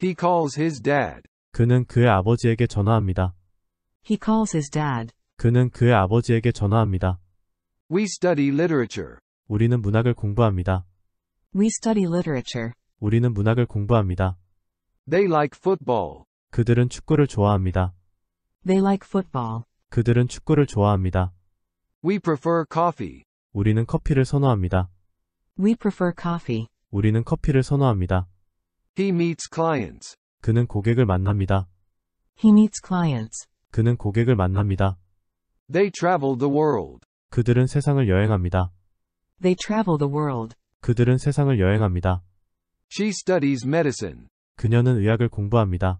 He calls his dad. 그는 그의 아버지에게 전화합니다. He calls his dad. 그는 그의 아버지에게 전화합니다. We study literature. 우리는 문학을 공부합니다. We study literature. 우리는 문학을 공부합니다. They like football. 그들은 축구를 좋아합니다. They like football. 그들은 축구를 좋아합니다. We prefer coffee. 우리는 커피를 선호합니다. We prefer coffee. 우리는 커피를 선호합니다. He meets clients. 그는 고객을 만납니다. He meets clients. 그는 고객을 만납니다. They travel the world. 그들은 세상을 여행합니다. They travel the world. 그들은 세상을 여행합니다. She studies medicine. 그녀는 의학을 공부합니다.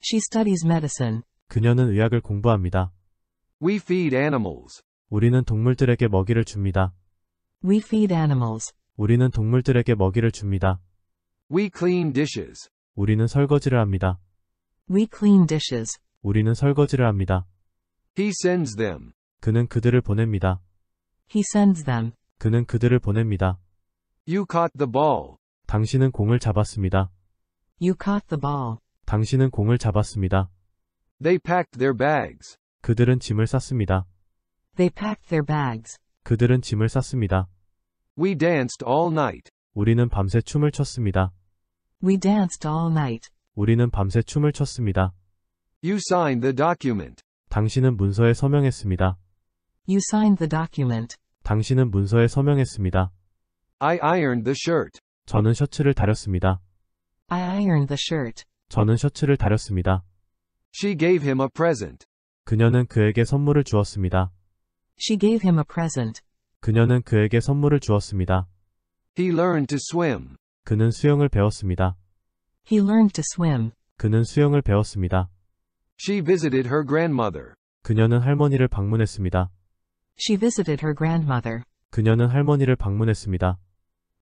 She studies medicine. 그녀는 의학을 공부합니다. We feed animals. 우리는 동물들에게 먹이를 줍니다. We feed animals. 우리는 동물들에게 먹이를 줍니다. We clean dishes. 우리는 설거지를 합니다. We clean dishes. 우리는 설거지를 합니다. He sends them. 그는 그들을 보냅니다. He sends them. 그는 그들을 보냅니다. You caught the ball. 당신은 공을 잡았습니다. You caught the ball. 당신은 공을 잡았습니다. They packed their bags. 그들은 짐을 쌌습니다. They packed their bags. 그들은 짐을 쌌습니다. We danced all night. 우리는 밤새 춤을 췄습니다. We danced all night. 우리는 밤새 춤을 췄습니다. You signed the document. 당신은 문서에 서명했습니다. You signed the document. 당신은 문서에 서명했습니다. I ironed the shirt. 저는 셔츠를 다렸습니다. I ironed the shirt. 저는 셔츠를 다렸습니다. She gave him a present. 그녀는 그에게 선물을 주었습니다. She gave him a present. 그녀는 그에게 선물을 주었습니다. He learned to swim. 그는 수영을 배웠습니다. He learned to swim. 그는 수영을 배웠습니다. She visited her grandmother. 그녀는 할머니를 방문했습니다. She visited her grandmother. 그녀는 할머니를 방문했습니다.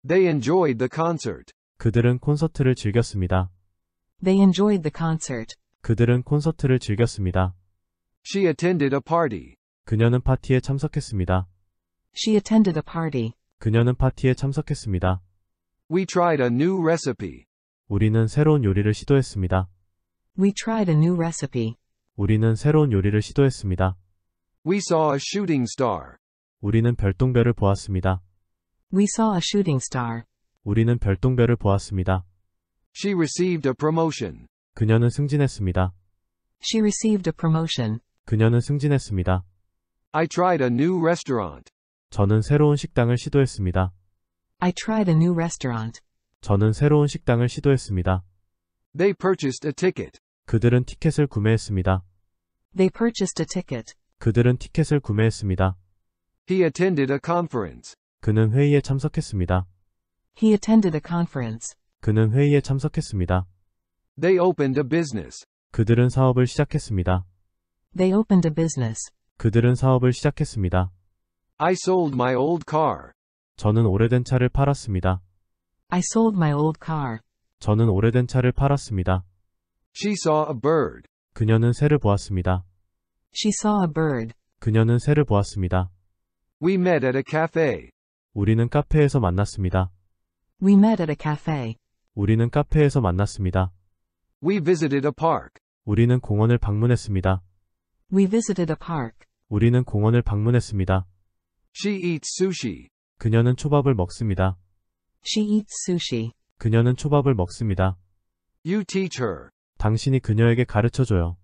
They enjoyed the concert. 그들은 콘서트를 즐겼습니다. They enjoyed the concert. 그들은 콘서트를 즐겼습니다. She attended a party. 그녀는 파티에 참석했습니다. She attended a party. 그녀는 파티에 참석했습니다. We tried a new recipe. 우리는 새로운 요리를 시도했습니다. We tried a new recipe. 우리는 새로운 요리를 시도했습니다. We saw a shooting star. 우리는 별똥별을 보았습니다. We saw a shooting star. 우리는 별똥별을 보았습니다. She received a promotion. 그녀는 승진했습니다. She received a promotion. 그녀는 승진했습니다. I tried a new restaurant. 저는 새로운 식당을 시도했습니다. I tried a new restaurant. 저는 새로운 식당을 시도했습니다. They purchased a ticket. 그들은 티켓을 구매했습니다. They purchased a ticket. 그들은 티켓을 구매했습니다. He attended a conference. 그는 회의에 참석했습니다. He attended a conference. 그는 회의에 참석했습니다. They opened a business. 그들은 사업을 시작했습니다. They opened a business. 그들은 사업을 시작했습니다. I sold my old car. 저는 오래된 차를 팔았습니다. I sold my old car. 저는 오래된 차를 팔았습니다. She saw a bird. 그녀는 새를 보았습니다. She saw a bird. 그녀는 새를 보았습니다. We met at a cafe. 우리는 카페에서 만났습니다. We met at a cafe. 우리는 카페에서 만났습니다. We visited a park. 우리는 공원을 방문했습니다. We visited a park. 우리는 공원을 방문했습니다. She eats sushi. 그녀는 초밥을 먹습니다. She eats sushi. 그녀는 초밥을 먹습니다. You teach her. 당신이 그녀에게 가르쳐줘요.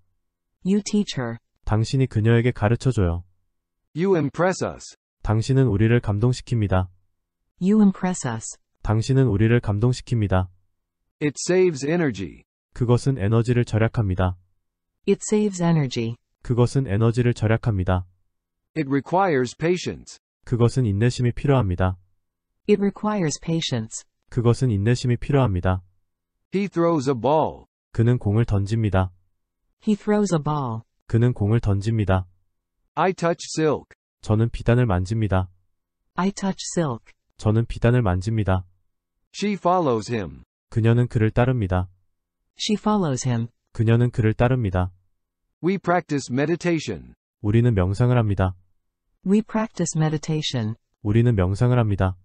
You teach her. 당신이 그녀에게 가르쳐줘요. You impress us. 당신은 우리를 감동시킵니다. You impress us. 당신은 우리를 감동시킵니다. It saves energy. 그것은 에너지를 절약합니다. It saves energy. 그것은 에너지를 절약합니다. It requires patience. 그것은 인내심이 필요합니다. It requires patience. 그것은 인내심이 필요합니다. He throws a ball. 그는 공을 던집니다. He throws a ball. 그는 공을 던집니다. I touch silk. 저는 비단을 만집니다. I touch silk. 저는 비단을 만집니다. She follows him. 그녀는 그를 따릅니다. She follows him. 그녀는 그를 따릅니다. We practice meditation. 우리는 명상을 합니다. We practice meditation. 우리는 명상을 합니다.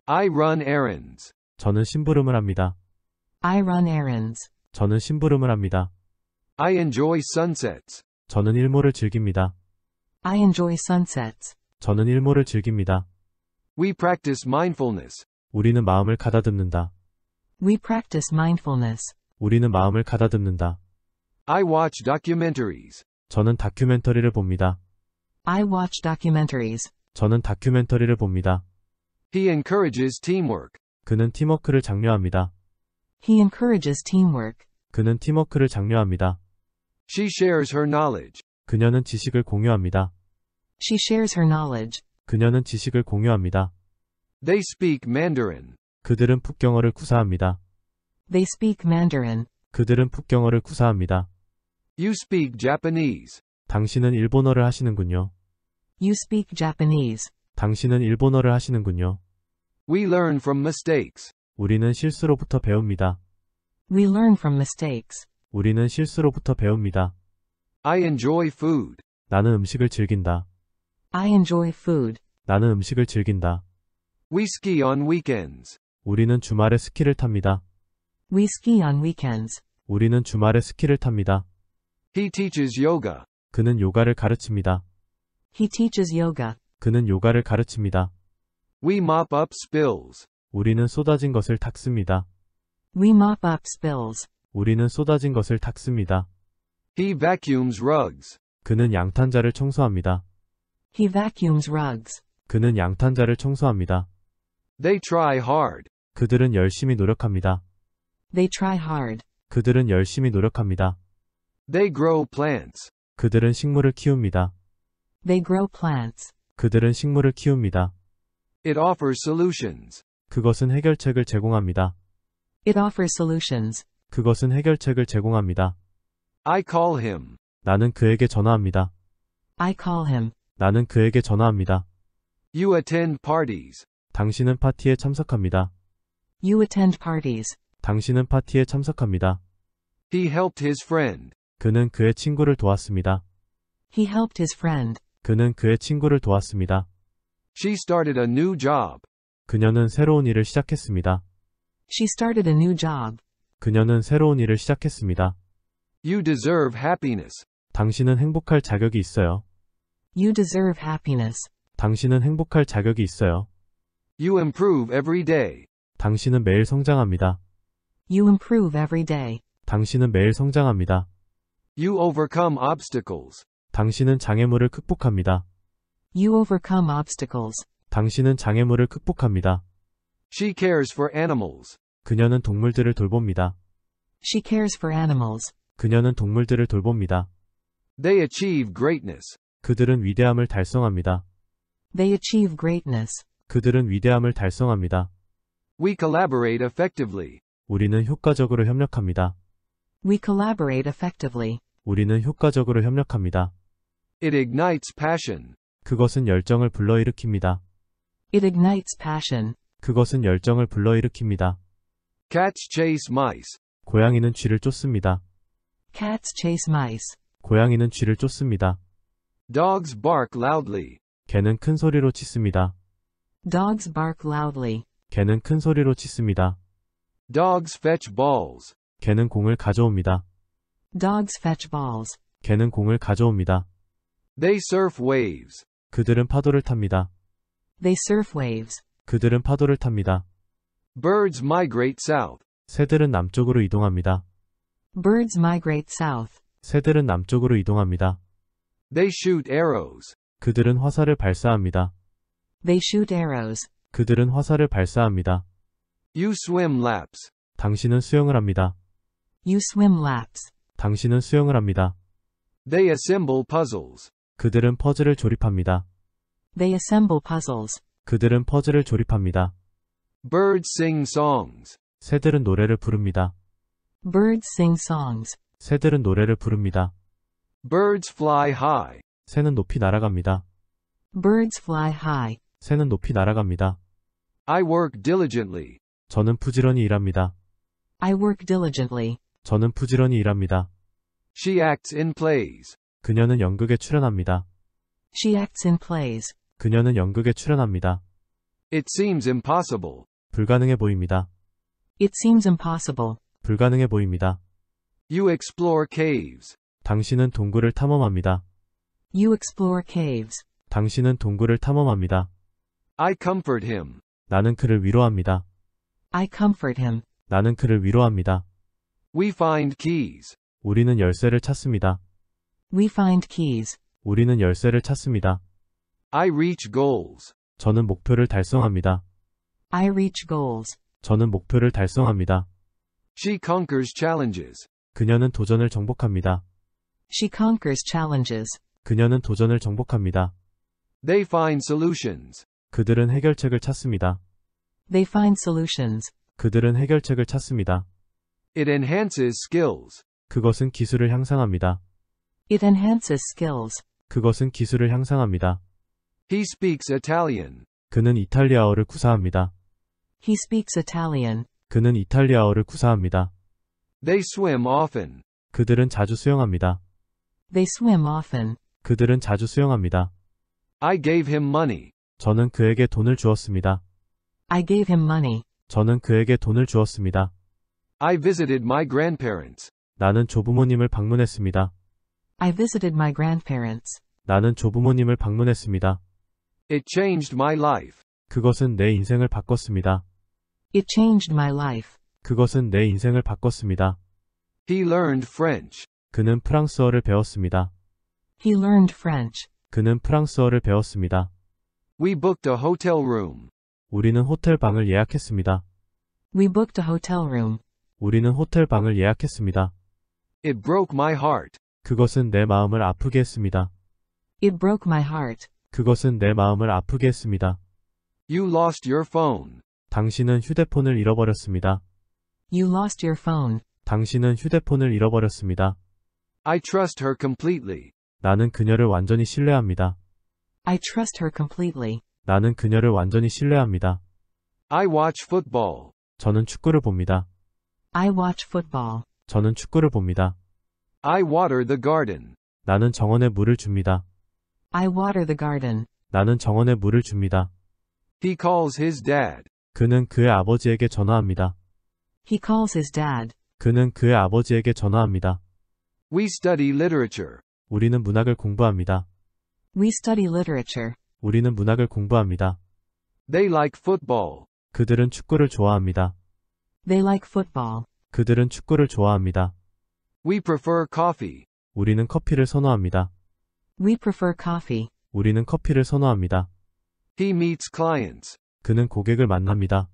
I run errands. 저는 심부름을 합니다. I run errands. 저는 심부름을 합니다. I enjoy sunsets. 저는 일몰을 즐깁니다. I enjoy sunsets. 저는 일몰을 즐깁니다. We practice mindfulness. 우리는 마음을 가다듬는다. We practice mindfulness. 우리는 마음을 가다듬는다. I watch documentaries. 저는 다큐멘터리를 봅니다. I watch documentaries. 저는 다큐멘터리를 봅니다. He encourages teamwork. 그는 팀워크를 장려합니다. He encourages teamwork. 그는 팀워크를 장려합니다. She shares her knowledge. 그녀는 지식을 공유합니다. She shares her knowledge. 그녀는 지식을 공유합니다. They speak Mandarin. 그들은 북경어를 구사합니다. They speak Mandarin. 그들은 북경어를 구사합니다. You speak Japanese. 당신은 일본어를 하시는군요. You speak Japanese. 당신은 일본어를 하시는군요. We learn from mistakes. 우리는 실수로부터 배웁니다. We learn from mistakes. 우리는 실수로부터 배웁니다. I enjoy food. 나는 음식을 즐긴다. I enjoy food. 나는 음식을 즐긴다. We ski on weekends. 우리는 주말에 스키를 탑니다. We ski on weekends. 우리는 주말에 스키를 탑니다. He teaches yoga. 그는 요가를 가르칩니다. He teaches yoga. 그는 요가를 가르칩니다. We mop up spills. 우리는 쏟아진 것을 닦습니다. We mop up spills. 우리는 쏟아진 것을 닦습니다. He vacuums rugs. 그는 양탄자를 청소합니다. He vacuums rugs. 그는 양탄자를 청소합니다. They try hard. 그들은 열심히 노력합니다. They try hard. 그들은 열심히 노력합니다. They grow plants. 그들은 식물을 키웁니다. They grow plants. 그들은 식물을 키웁니다. It offers solutions. 그것은 해결책을 제공합니다. It offers solutions. 그것은 해결책을 제공합니다. I call him. 나는 그에게 전화합니다. I call him. 나는 그에게 전화합니다. You attend parties. 당신은 파티에 참석합니다. You attend parties. 당신은 파티에 참석합니다. He helped his friend. 그는 그의 친구를 도왔습니다. He helped his friend. 그는 그의 친구를 도왔습니다. She started a new job. 그녀는 새로운 일을 시작했습니다. She started a new job. 그녀는 새로운 일을 시작했습니다. You deserve happiness. 당신은 행복할 자격이 있어요. You deserve happiness. 당신은 행복할 자격이 있어요. You improve every day. 당신은 매일 성장합니다. You improve every day. 당신은 매일 성장합니다. You overcome obstacles. 당신은 장애물을 극복합니다. You overcome obstacles. 당신은 장애물을 극복합니다. She cares for animals. 그녀는 동물들을 돌봅니다. She cares for animals. 그녀는 동물들을 돌봅니다. They achieve greatness. 그들은 위대함을 달성합니다. They achieve greatness. 그들은 위대함을 달성합니다. We collaborate effectively. 우리는 효과적으로 협력합니다. We collaborate effectively. 우리는 효과적으로 협력합니다. It ignites passion. 그것은 열정을 불러일으킵니다. It ignites passion. 그것은 열정을 불러일으킵니다. Cats chase mice. 고양이는 쥐를 쫓습니다. Cats chase mice. 고양이는 쥐를 쫓습니다. Dogs bark loudly. 개는 큰 소리로 짖습니다. Dogs bark loudly. 개는 큰 소리로 짖습니다. Dogs fetch balls. 개는 공을 가져옵니다. Dogs fetch balls. 개는 공을 가져옵니다. They surf waves. 그들은 파도를 탑니다. They surf waves. 그들은 파도를 탑니다. Birds migrate south. 새들은 남쪽으로 이동합니다. Birds migrate south. 새들은 남쪽으로 이동합니다. They shoot arrows. 그들은 화살을 발사합니다. They shoot arrows. 그들은 화살을 발사합니다. You swim laps. 당신은 수영을 합니다. You swim laps. 당신은 수영을 합니다. They assemble puzzles. 그들은 퍼즐을 조립합니다. They assemble puzzles. 그들은 퍼즐을 조립합니다. Birds sing songs. 새들은 노래를 부릅니다. Birds sing songs. 새들은 노래를 부릅니다. Birds fly high. 새는 높이 날아갑니다. Birds fly high. 새는 높이 날아갑니다. I work diligently. 저는 부지런히 일합니다. I work diligently. 저는 부지런히 일합니다. She acts in plays. 그녀는 연극에 출연합니다. She acts in plays. 그녀는 연극에 출연합니다. It seems impossible. 불가능해 보입니다. It seems impossible. 불가능해 보입니다. You explore caves. 당신은 동굴을 탐험합니다. You explore caves. 당신은 동굴을 탐험합니다. I comfort him. 나는 그를 위로합니다. I comfort him. 나는 그를 위로합니다. We find keys. 우리는 열쇠를 찾습니다. We find keys. 우리는 열쇠를 찾습니다. I reach goals. 저는 목표를 달성합니다. I reach goals. 저는 목표를 달성합니다. She conquers challenges. 그녀는 도전을 정복합니다. She conquers challenges. 그녀는 도전을 정복합니다. They find solutions. 그들은 해결책을 찾습니다. They find solutions. 그들은 해결책을 찾습니다. It enhances skills. 그것은 기술을 향상합니다. It enhances skills. 그것은 기술을 향상합니다. He speaks Italian. 그는 이탈리아어를 구사합니다. He speaks Italian. 그는 이탈리아어를 구사합니다. They swim often. 그들은 자주 수영합니다. They swim often. 그들은 자주 수영합니다. I gave him money. 저는 그에게 돈을 주었습니다. I gave him money. 저는 그에게 돈을 주었습니다. I visited my grandparents. 나는 조부모님을 방문했습니다. I visited my grandparents. 나는 조부모님을 방문했습니다. It changed my life. 그것은 내 인생을 바꿨습니다. It changed my life. 그것은 내 인생을 바꿨습니다. He learned French. 그는 프랑스어를 배웠습니다. He learned French. 그는 프랑스어를 배웠습니다. We booked a hotel room. 우리는 호텔 방을 예약했습니다. We booked a hotel room. 우리는 호텔 방을 예약했습니다. It broke my heart. 그것은 내 마음을 아프게 했습니다. It broke my heart. 그것은 내 마음을 아프게 했습니다. You lost your phone. 당신은 휴대폰을 잃어버렸습니다. You lost your phone. 당신은 휴대폰을 잃어버렸습니다. I trust her completely. 나는 그녀를 완전히 신뢰합니다. I trust her completely. 나는 그녀를 완전히 신뢰합니다. I watch football. 저는 축구를 봅니다. I watch football. 저는 축구를 봅니다. I water the garden. 나는 정원에 물을 줍니다. I water the garden. 나는 정원에 물을 줍니다. He calls his dad. 그는 그의 아버지에게 전화합니다. He calls his dad. 그는 그의 아버지에게 전화합니다. We study literature. 우리는 문학을 공부합니다. We study literature. 우리는 문학을 공부합니다. They like football. 그들은 축구를 좋아합니다. They like football. 그들은 축구를 좋아합니다. We prefer coffee. 우리는 커피를 선호합니다. We prefer coffee. 우리는 커피를 선호합니다. He meets clients. 그는 고객을 만납니다.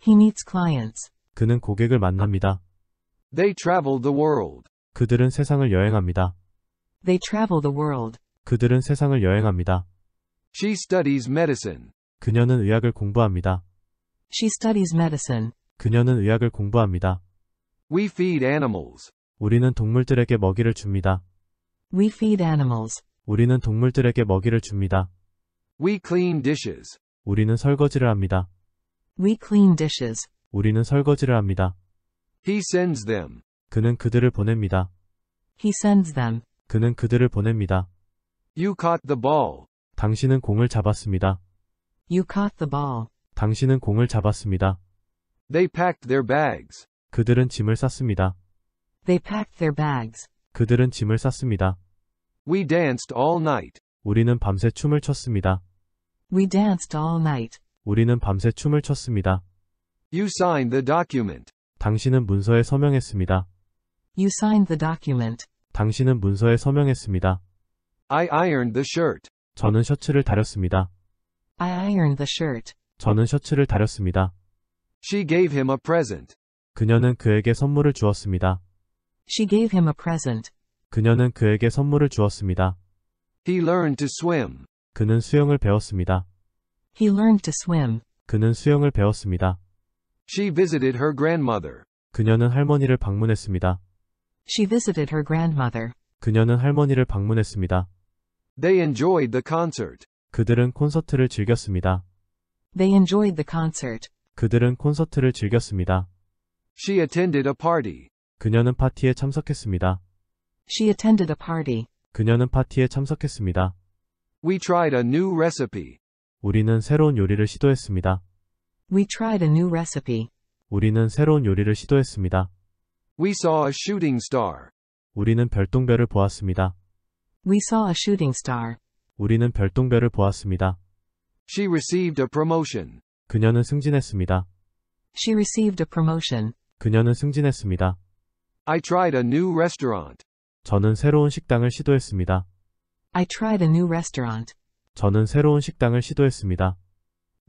He meets clients. 그는 고객을 만납니다. They travel the world. 그들은 세상을 여행합니다. They travel the world. 그들은 세상을 여행합니다. She studies medicine. 그녀는 의학을 공부합니다. She studies medicine. 그녀는 의학을 공부합니다. We feed animals. 우리는 동물들에게 먹이를 줍니다. We feed animals. 우리는 동물들에게 먹이를 줍니다. We clean dishes. 우리는 설거지를 합니다. We clean dishes. 우리는 설거지를 합니다. He sends them. 그는 그들을 보냅니다. He sends them. 그는 그들을 보냅니다. You caught the ball. 당신은 공을 잡았습니다. You caught the ball. 당신은 공을 잡았습니다. They packed their bags. 그들은 짐을 쌌습니다. They packed their bags. 그들은 짐을 쌌습니다. We danced all night. 우리는 밤새 춤을 췄습니다. We danced all night. 우리는 밤새 춤을 췄습니다. You signed the document. 당신은 문서에 서명했습니다. You signed the document. 당신은 문서에 서명했습니다. I ironed the shirt. 저는 셔츠를 다렸습니다. I ironed the shirt. 저는 셔츠를 다렸습니다. She gave him a present. 그녀는 그에게 선물을 주었습니다. She gave him a present. 그녀는 그에게 선물을 주었습니다. He learned to swim. 그는 수영을 배웠습니다. He learned to swim. 그는 수영을 배웠습니다. She visited her grandmother. 그녀는 할머니를 방문했습니다. She visited her grandmother. 그녀는 할머니를 방문했습니다. They enjoyed the concert. 그들은 콘서트를 즐겼습니다. They enjoyed the concert. 그들은 콘서트를 즐겼습니다. She attended a party. 그녀는 파티에 참석했습니다. She attended a party. 그녀는 파티에 참석했습니다. We tried a new recipe. 우리는 새로운 요리를 시도했습니다. We tried a new recipe. 우리는 새로운 요리를 시도했습니다. We saw a shooting star. 우리는 별똥별을 보았습니다. We saw a shooting star. 우리는 별똥별을 보았습니다. She received a promotion. 그녀는 승진했습니다. She received a promotion. 그녀는 승진했습니다. I tried a new restaurant. 저는 새로운 식당을 시도했습니다. I tried a new restaurant. 저는 새로운 식당을 시도했습니다.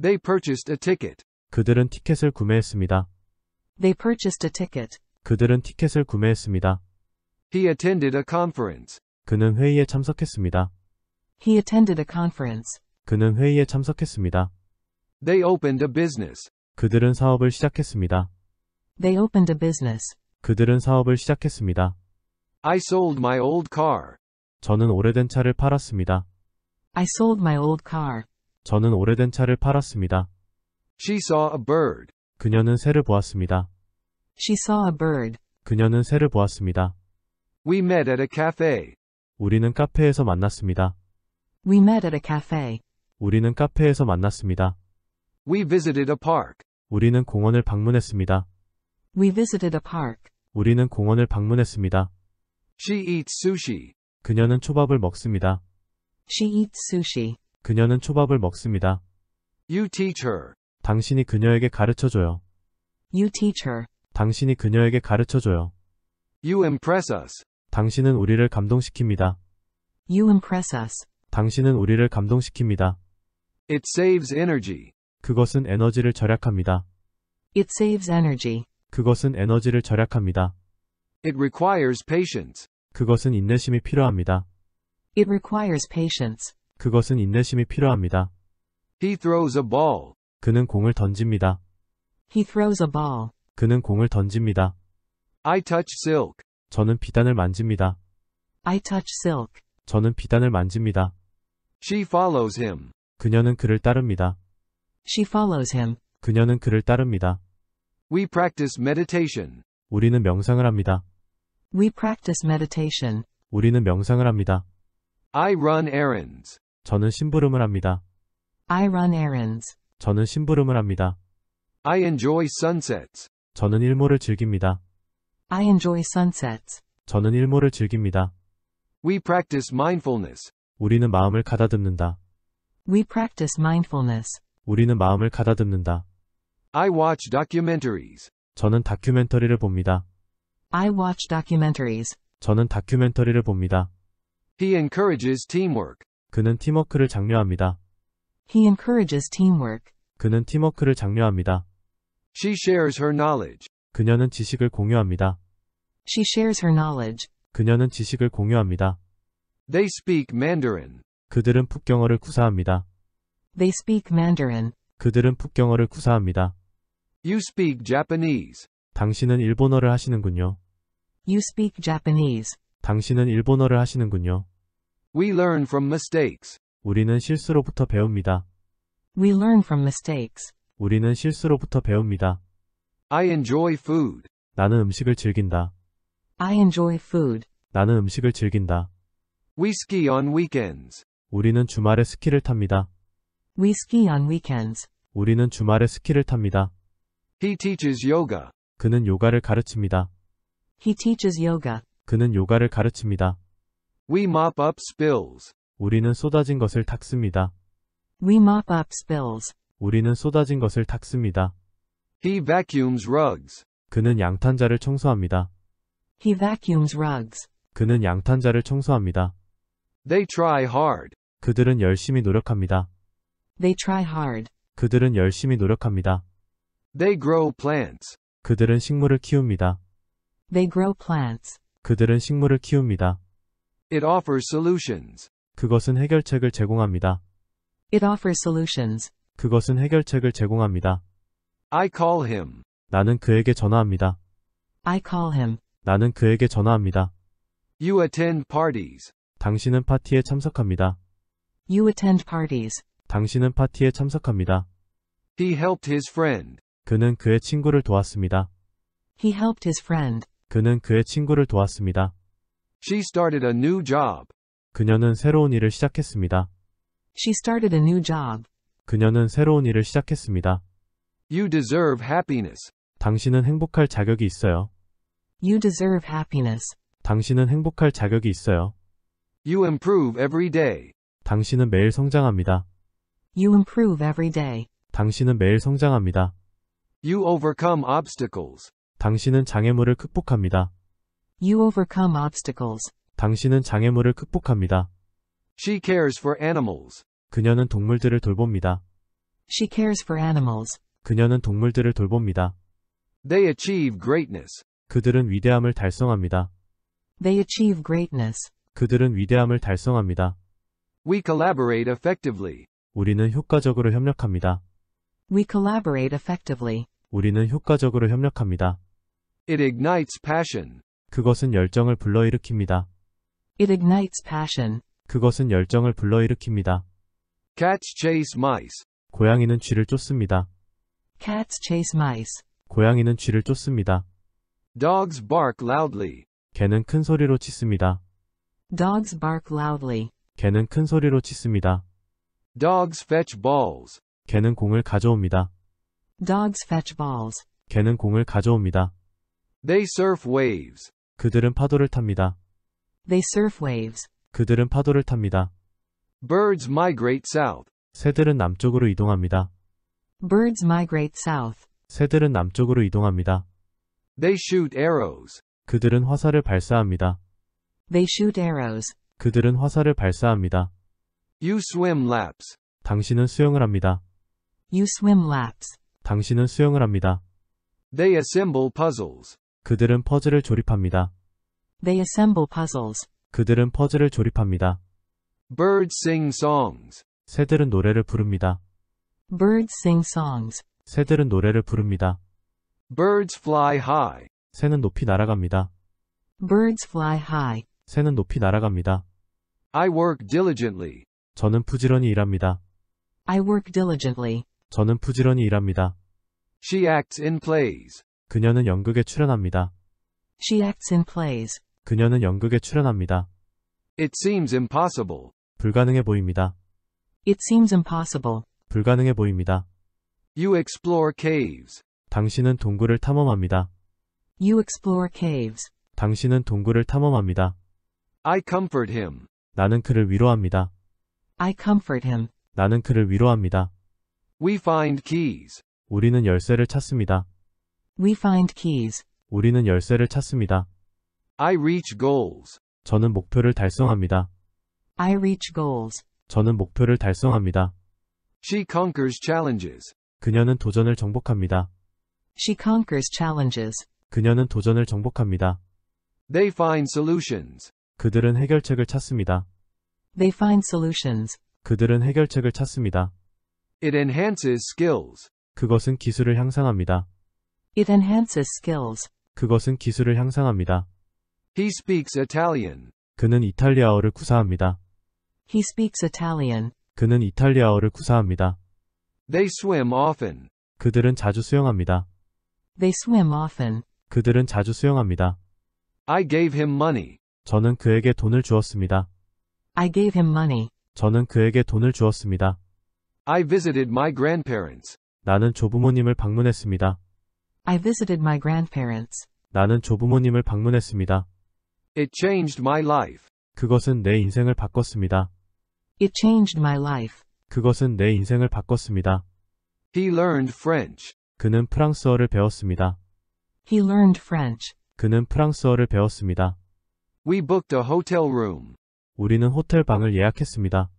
They purchased a ticket. 그들은 티켓을 구매했습니다. They purchased a ticket. 그들은 티켓을 구매했습니다. He attended a conference. 그는 회의에 참석했습니다. He attended a conference. 그는 회의에 참석했습니다. They opened a business. 그들은 사업을 시작했습니다. They opened a business. 그들은 사업을 시작했습니다. I sold my old car. 저는 오래된 차를 팔았습니다. I sold my old car. 저는 오래된 차를 팔았습니다. She saw a bird. 그녀는 새를 보았습니다. She saw a bird. 그녀는 새를 보았습니다. We met at a cafe. 우리는 카페에서 만났습니다. We met at a cafe. 우리는 카페에서 만났습니다. We visited a park. 우리는 공원을 방문했습니다. We visited a park. 우리는 공원을 방문했습니다. She eats sushi. 그녀는 초밥을 먹습니다. She eats sushi. 그녀는 초밥을 먹습니다. You teach her. 당신이 그녀에게 가르쳐줘요. You teach her. 당신이 그녀에게 가르쳐줘요. You impress us. 당신은 우리를 감동시킵니다. You impress us. 당신은 우리를 감동시킵니다. It saves energy. 그것은 에너지를 절약합니다. It saves energy. 그것은 에너지를 절약합니다. It requires patience. 그것은 인내심이 필요합니다. It requires patience. 그것은 인내심이 필요합니다. He throws a ball. 그는 공을 던집니다. He throws a ball. 그는 공을 던집니다. I touch silk. 저는 비단을 만집니다. I touch silk. 저는 비단을 만집니다. She follows him. 그녀는 그를 따릅니다. She follows him. 그녀는 그를 따릅니다. We practice meditation. 우리는 명상을 합니다. We practice meditation. 우리는 명상을 합니다. I run errands. 저는 심부름을 합니다. I run errands. 저는 심부름을 합니다. I enjoy sunsets. 저는 일몰을 즐깁니다. I enjoy sunsets. 저는 일몰을 즐깁니다. We practice mindfulness. 우리는 마음을 가다듬는다. We practice mindfulness. 우리는 마음을 가다듬는다. I watch documentaries. 저는 다큐멘터리를 봅니다. I watch documentaries. 저는 다큐멘터리를 봅니다. He encourages teamwork. 그는 팀워크를 장려합니다. He encourages teamwork. 그는 팀워크를 장려합니다. She shares her knowledge. 그녀는 지식을 공유합니다. She shares her knowledge. 그녀는 지식을 공유합니다. They speak Mandarin. 그들은 풋경어를 구사합니다. They speak Mandarin. 그들은 풋경어를 구사합니다. You speak Japanese. 당신은 일본어를 하시는군요. You speak Japanese. 당신은 일본어를 하시는군요. We learn from mistakes. 우리는 실수로부터 배웁니다. We learn from mistakes. 우리는 실수로부터 배웁니다. I enjoy food. 나는 음식을 즐긴다. I enjoy food. 나는 음식을 즐긴다. We ski on weekends. 우리는 주말에 스키를 탑니다. We ski on weekends. 우리는 주말에 스키를 탑니다. He teaches yoga. 그는 요가를 가르칩니다. He teaches yoga. 그는 요가를 가르칩니다. We mop up spills. 우리는 쏟아진 것을 닦습니다. We mop up spills. 우리는 쏟아진 것을 닦습니다. He vacuums rugs. 그는 양탄자를 청소합니다. He vacuums rugs. 그는 양탄자를 청소합니다. They try hard. 그들은 열심히 노력합니다. They try hard. 그들은 열심히 노력합니다. They grow plants. 그들은 식물을 키웁니다. They grow plants. 그들은 식물을 키웁니다. It offers solutions. 그것은 해결책을 제공합니다. It offers solutions. 그것은 해결책을 제공합니다. I call him. 나는 그에게 전화합니다. I call him. 나는 그에게 전화합니다. You attend parties. 당신은 파티에 참석합니다. You attend parties. 당신은 파티에 참석합니다. He helped his friend. 그는 그의 친구를 도왔습니다. He helped his friend. 그는 그의 친구를 도왔습니다. She started a new job. 그녀는 새로운 일을 시작했습니다. She started a new job. 그녀는 새로운 일을 시작했습니다. You deserve happiness. 당신은 행복할 자격이 있어요. You deserve happiness. 당신은 행복할 자격이 있어요. You improve every day. 당신은 매일 성장합니다. You improve every day. 당신은 매일 성장합니다. You overcome obstacles. 당신은 장애물을 극복합니다. You overcome obstacles. 당신은 장애물을 극복합니다. She cares for animals. 그녀는 동물들을 돌봅니다. She cares for animals. 그녀는 동물들을 돌봅니다. They achieve greatness. 그들은 위대함을 달성합니다. They achieve greatness. 그들은 위대함을 달성합니다. We collaborate effectively. 우리는 효과적으로 협력합니다. We collaborate effectively. 우리는 효과적으로 협력합니다. It ignites passion. 그것은 열정을 불러일으킵니다. It ignites passion. 그것은 열정을 불러일으킵니다. Cats chase mice. 고양이는 쥐를 쫓습니다. Cats chase mice. 고양이는 쥐를 쫓습니다. Dogs bark loudly. 개는 큰 소리로 짖습니다. Dogs bark loudly. 개는 큰 소리로 짖습니다. Dogs fetch balls. 개는 공을 가져옵니다. Dogs fetch balls. 개는 공을 가져옵니다. They surf waves. 그들은 파도를 탑니다. They surf waves. 그들은 파도를 탑니다. Birds migrate south. 새들은 남쪽으로 이동합니다. Birds migrate south. 새들은 남쪽으로 이동합니다. They shoot arrows. 그들은 화살을 발사합니다. They shoot arrows. 그들은 화살을 발사합니다. You swim laps. 당신은 수영을 합니다. You swim laps. 당신은 수영을 합니다. They assemble puzzles. 그들은 퍼즐을 조립합니다. They assemble puzzles. 그들은 퍼즐을 조립합니다. Birds sing songs. 새들은 노래를 부릅니다. Birds sing songs. 새들은 노래를 부릅니다. Birds fly high. 새는 높이 날아갑니다. Birds fly high. 새는 높이 날아갑니다. I work diligently. 저는 부지런히 일합니다. I work diligently. 저는 부지런히 일합니다. She acts in plays. 그녀는 연극에 출연합니다. She acts in plays. 그녀는 연극에 출연합니다. It seems impossible. 불가능해 보입니다. It seems impossible. 불가능해 보입니다. You explore caves. 당신은 동굴을 탐험합니다. You explore caves. 당신은 동굴을 탐험합니다. I comfort him. 나는 그를 위로합니다. I comfort him. 나는 그를 위로합니다. We find keys. 우리는 열쇠를 찾습니다. We find keys. 우리는 열쇠를 찾습니다. I reach goals. 저는 목표를 달성합니다. I reach goals. 저는 목표를 달성합니다. She conquers challenges. 그녀는 도전을 정복합니다. She conquers challenges. 그녀는 도전을 정복합니다. They find solutions. 그들은 해결책을 찾습니다. They find solutions. 그들은 해결책을 찾습니다. It enhances skills. 그것은 기술을 향상합니다. It enhances skills. 그것은 기술을 향상합니다. He speaks Italian. 그는 이탈리아어를 구사합니다. He speaks Italian. 그는 이탈리아어를 구사합니다. They swim often. 그들은 자주 수영합니다. They swim often. 그들은 자주 수영합니다. I gave him money. 저는 그에게 돈을 주었습니다. I gave him money. 저는 그에게 돈을 주었습니다. I visited my grandparents. 나는 조부모님을 방문했습니다. I visited my grandparents. 나는 조부모님을 방문했습니다. It changed my life. 그것은 내 인생을 바꿨습니다. It changed my life. 그것은 내 인생을 바꿨습니다. He learned French. 그는 프랑스어를 배웠습니다. He learned French. 그는 프랑스어를 배웠습니다. We booked a hotel room. 우리는 호텔 방을 예약했습니다.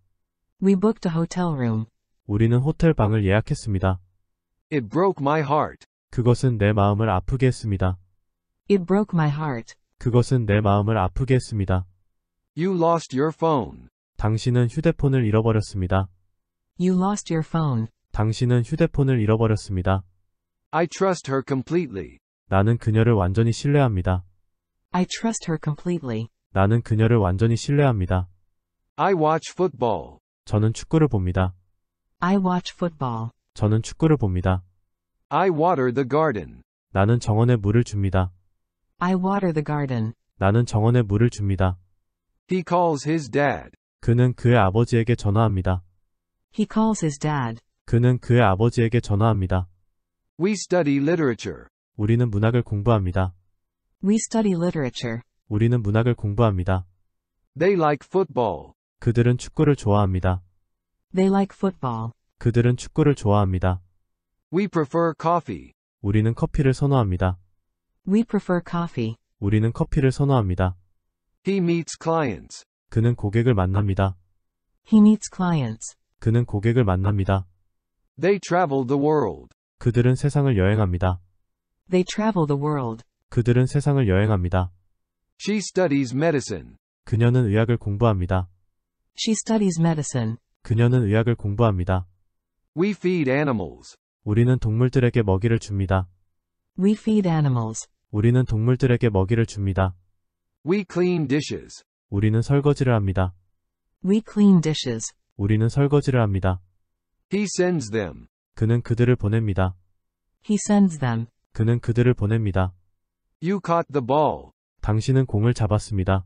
We booked a hotel room. 우리는 호텔 방을 예약했습니다. It broke my heart. 그것은 내 마음을 아프게 했습니다. It broke my heart. 그것은 내 마음을 아프게 했습니다. You lost your phone. 당신은 휴대폰을 잃어버렸습니다. You lost your phone. 당신은 휴대폰을 잃어버렸습니다. I trust her completely. 나는 그녀를 완전히 신뢰합니다. I trust her completely. 나는 그녀를 완전히 신뢰합니다. I watch football. 저는 축구를 봅니다. I watch football. 저는 축구를 봅니다. I water the garden. 나는 정원에 물을 줍니다. I water the garden. 나는 정원에 물을 줍니다. He calls his dad. 그는 그의 아버지에게 전화합니다. He calls his dad. 그는 그의 아버지에게 전화합니다. We study literature. 우리는 문학을 공부합니다. We study literature. 우리는 문학을 공부합니다. They like football. 그들은 축구를 좋아합니다. They like football. 그들은 축구를 좋아합니다. We prefer coffee. 우리는 커피를 선호합니다. We prefer coffee. 우리는 커피를 선호합니다. He meets clients. 그는 고객을 만납니다. He meets clients. 그는 고객을 만납니다. They travel the world. 그들은 세상을 여행합니다. They travel the world. 그들은 세상을 여행합니다. She studies medicine. 그녀는 의학을 공부합니다. She studies medicine. 그녀는 의학을 공부합니다. We feed animals. 우리는 동물들에게 먹이를 줍니다. We feed animals. 우리는 동물들에게 먹이를 줍니다. We clean dishes. 우리는 설거지를 합니다. We clean dishes. 우리는 설거지를 합니다. He sends them. 그는 그들을 보냅니다. He sends them. 그는 그들을 보냅니다. You caught the ball. 당신은 공을 잡았습니다.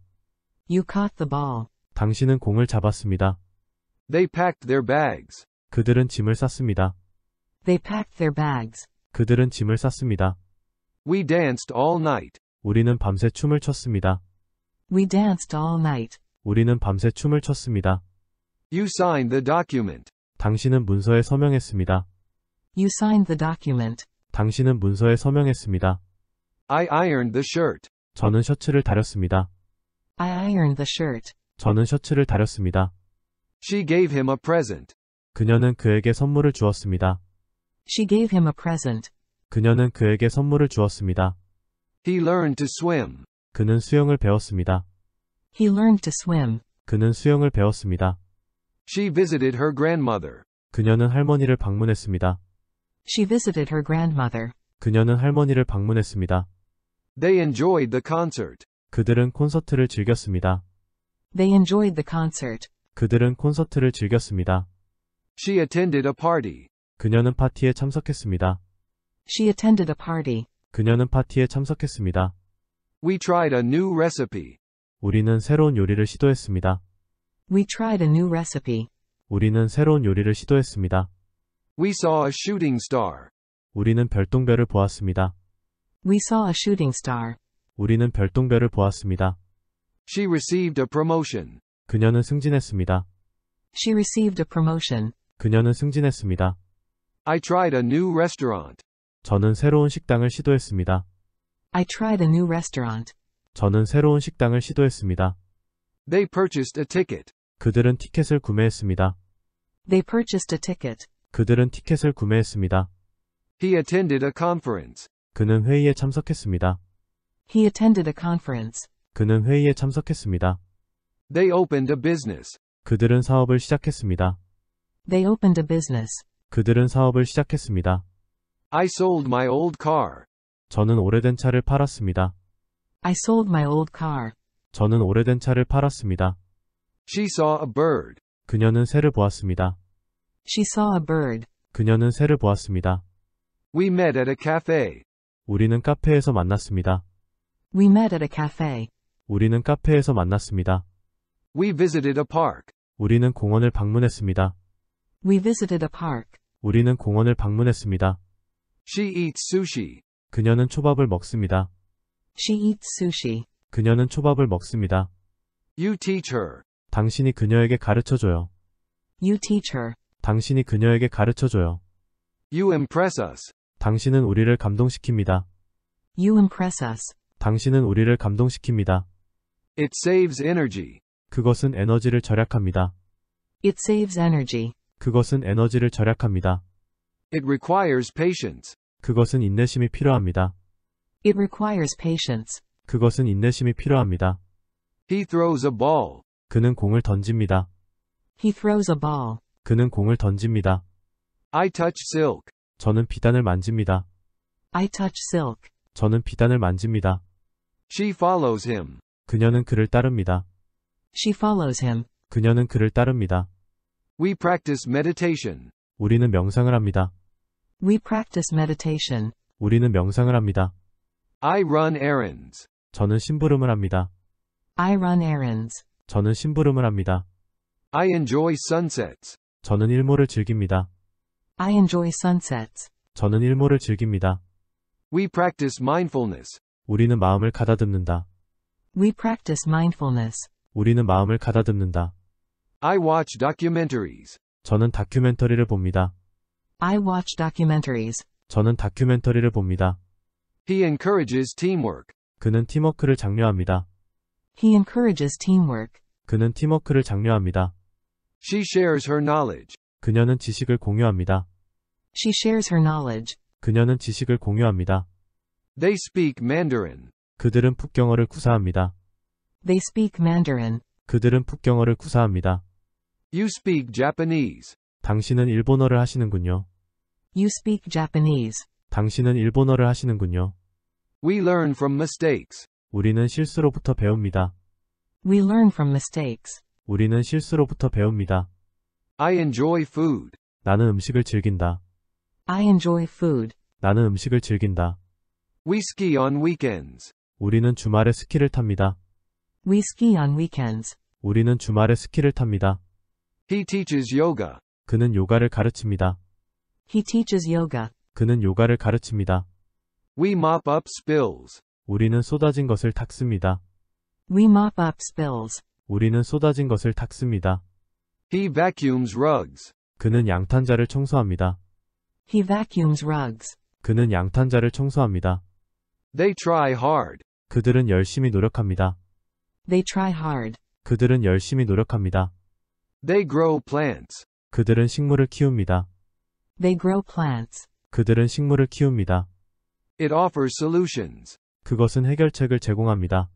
You caught the ball. 당신은 공을 잡았습니다. They packed their bags. 그들은 짐을 쌌습니다. They packed their bags. 그들은 짐을 쌌습니다. We danced all night. 우리는 밤새 춤을 췄습니다. We danced all night. 우리는 밤새 춤을 췄습니다. You signed the document. 당신은 문서에 서명했습니다. You signed the document. 당신은 문서에 서명했습니다. I ironed the shirt. 저는 셔츠를 다렸습니다. I ironed the shirt. 저는 셔츠를 다렸습니다. She gave him a present. 그녀는 그에게 선물을 주었습니다. She gave him a present. 그녀는 그에게 선물을 주었습니다. He learned to swim. 그는 수영을 배웠습니다. He learned to swim. 그는 수영을 배웠습니다. She visited her grandmother. 그녀는 할머니를 방문했습니다. She visited her grandmother. 그녀는 할머니를 방문했습니다. They enjoyed the concert. 그들은 콘서트를 즐겼습니다. They enjoyed the concert. 그들은 콘서트를 즐겼습니다. She attended a party. 그녀는 파티에 참석했습니다. She attended a party. 그녀는 파티에 참석했습니다. We tried a new recipe. 우리는 새로운 요리를 시도했습니다. We tried a new recipe. 우리는 새로운 요리를 시도했습니다. We saw a shooting star. 우리는 별똥별을 보았습니다. We saw a shooting star. 우리는 별똥별을 보았습니다. She received a promotion. 그녀는 승진했습니다. She received a promotion. 그녀는 승진했습니다. I tried a new restaurant. 저는 새로운 식당을 시도했습니다. I tried a new restaurant. 저는 새로운 식당을 시도했습니다. They purchased a ticket. 그들은 티켓을 구매했습니다. They purchased a ticket. 그들은 티켓을 구매했습니다. He attended a conference. 그는 회의에 참석했습니다. He attended a conference. 그는 회의에 참석했습니다. They opened a business. 그들은 사업을 시작했습니다. They opened a business. 그들은 사업을 시작했습니다. I sold my old car. 저는 오래된 차를 팔았습니다. I sold my old car. 저는 오래된 차를 팔았습니다. She saw a bird. 그녀는 새를 보았습니다. She saw a bird. 그녀는 새를 보았습니다. We met at a cafe. 우리는 카페에서 만났습니다. We met at a cafe. 우리는 카페에서 만났습니다. We visited a park. 우리는 공원을 방문했습니다. We visited a park. 우리는 공원을 방문했습니다. She eats sushi. 그녀는 초밥을 먹습니다. She eats sushi. 그녀는 초밥을 먹습니다. You teach her. 당신이 그녀에게 가르쳐줘요. You teach her. 당신이 그녀에게 가르쳐줘요. You impress us. 당신은 우리를 감동시킵니다. You impress us. 당신은 우리를 감동시킵니다. It saves energy. 그것은 에너지를 절약합니다. It saves energy. 그것은 에너지를 절약합니다. It requires patience. 그것은 인내심이 필요합니다. It requires patience. 그것은 인내심이 필요합니다. He throws a ball. 그는 공을 던집니다. He throws a ball. 그는 공을 던집니다. I touch silk. 저는 비단을 만집니다. I touch silk. 저는 비단을 만집니다. She follows him. 그녀는 그를 따릅니다. She follows him. 그녀는 그를 따릅니다. We practice meditation. 우리는 명상을 합니다. We practice meditation. 우리는 명상을 합니다. I run errands. 저는 심부름을 합니다. I run errands. 저는 심부름을 합니다. I enjoy sunsets. 저는 일몰을 즐깁니다. I enjoy sunsets. 저는 일몰을 즐깁니다. We practice mindfulness. 우리는 마음을 가다듬는다. We practice mindfulness. 우리는 마음을 가다듬는다. I watch documentaries. 저는 다큐멘터리를 봅니다. I watch documentaries. 저는 다큐멘터리를 봅니다. He encourages teamwork. 그는 팀워크를 장려합니다. He encourages teamwork. 그는 팀워크를 장려합니다. She shares her knowledge. 그녀는 지식을 공유합니다. She shares her knowledge. 그녀는 지식을 공유합니다. They speak Mandarin. 그들은 풋경어를 구사합니다. They speak Mandarin. 그들은 풋경어를 구사합니다. You speak Japanese. 당신은 일본어를 하시는군요. You speak Japanese. 당신은 일본어를 하시는군요. We learn from mistakes. 우리는 실수로부터 배웁니다. We learn from mistakes. 우리는 실수로부터 배웁니다. I enjoy food. 나는 음식을 즐긴다. I enjoy food. 나는 음식을 즐긴다. We ski on weekends. 우리는 주말에 스키를 탑니다. We ski on weekends. 우리는 주말에 스키를 탑니다. He teaches yoga. 그는 요가를 가르칩니다. He teaches yoga. 그는 요가를 가르칩니다. We mop up spills. 우리는 쏟아진 것을 닦습니다. We mop up spills. 우리는 쏟아진 것을 닦습니다. He vacuums rugs. 그는 양탄자를 청소합니다. He vacuums rugs. 그는 양탄자를 청소합니다. They try hard. 그들은 열심히 노력합니다. They try hard. 그들은 열심히 노력합니다. They grow plants. 그들은 식물을 키웁니다. They grow plants. 그들은 식물을 키웁니다. It offers solutions. 그것은 해결책을 제공합니다.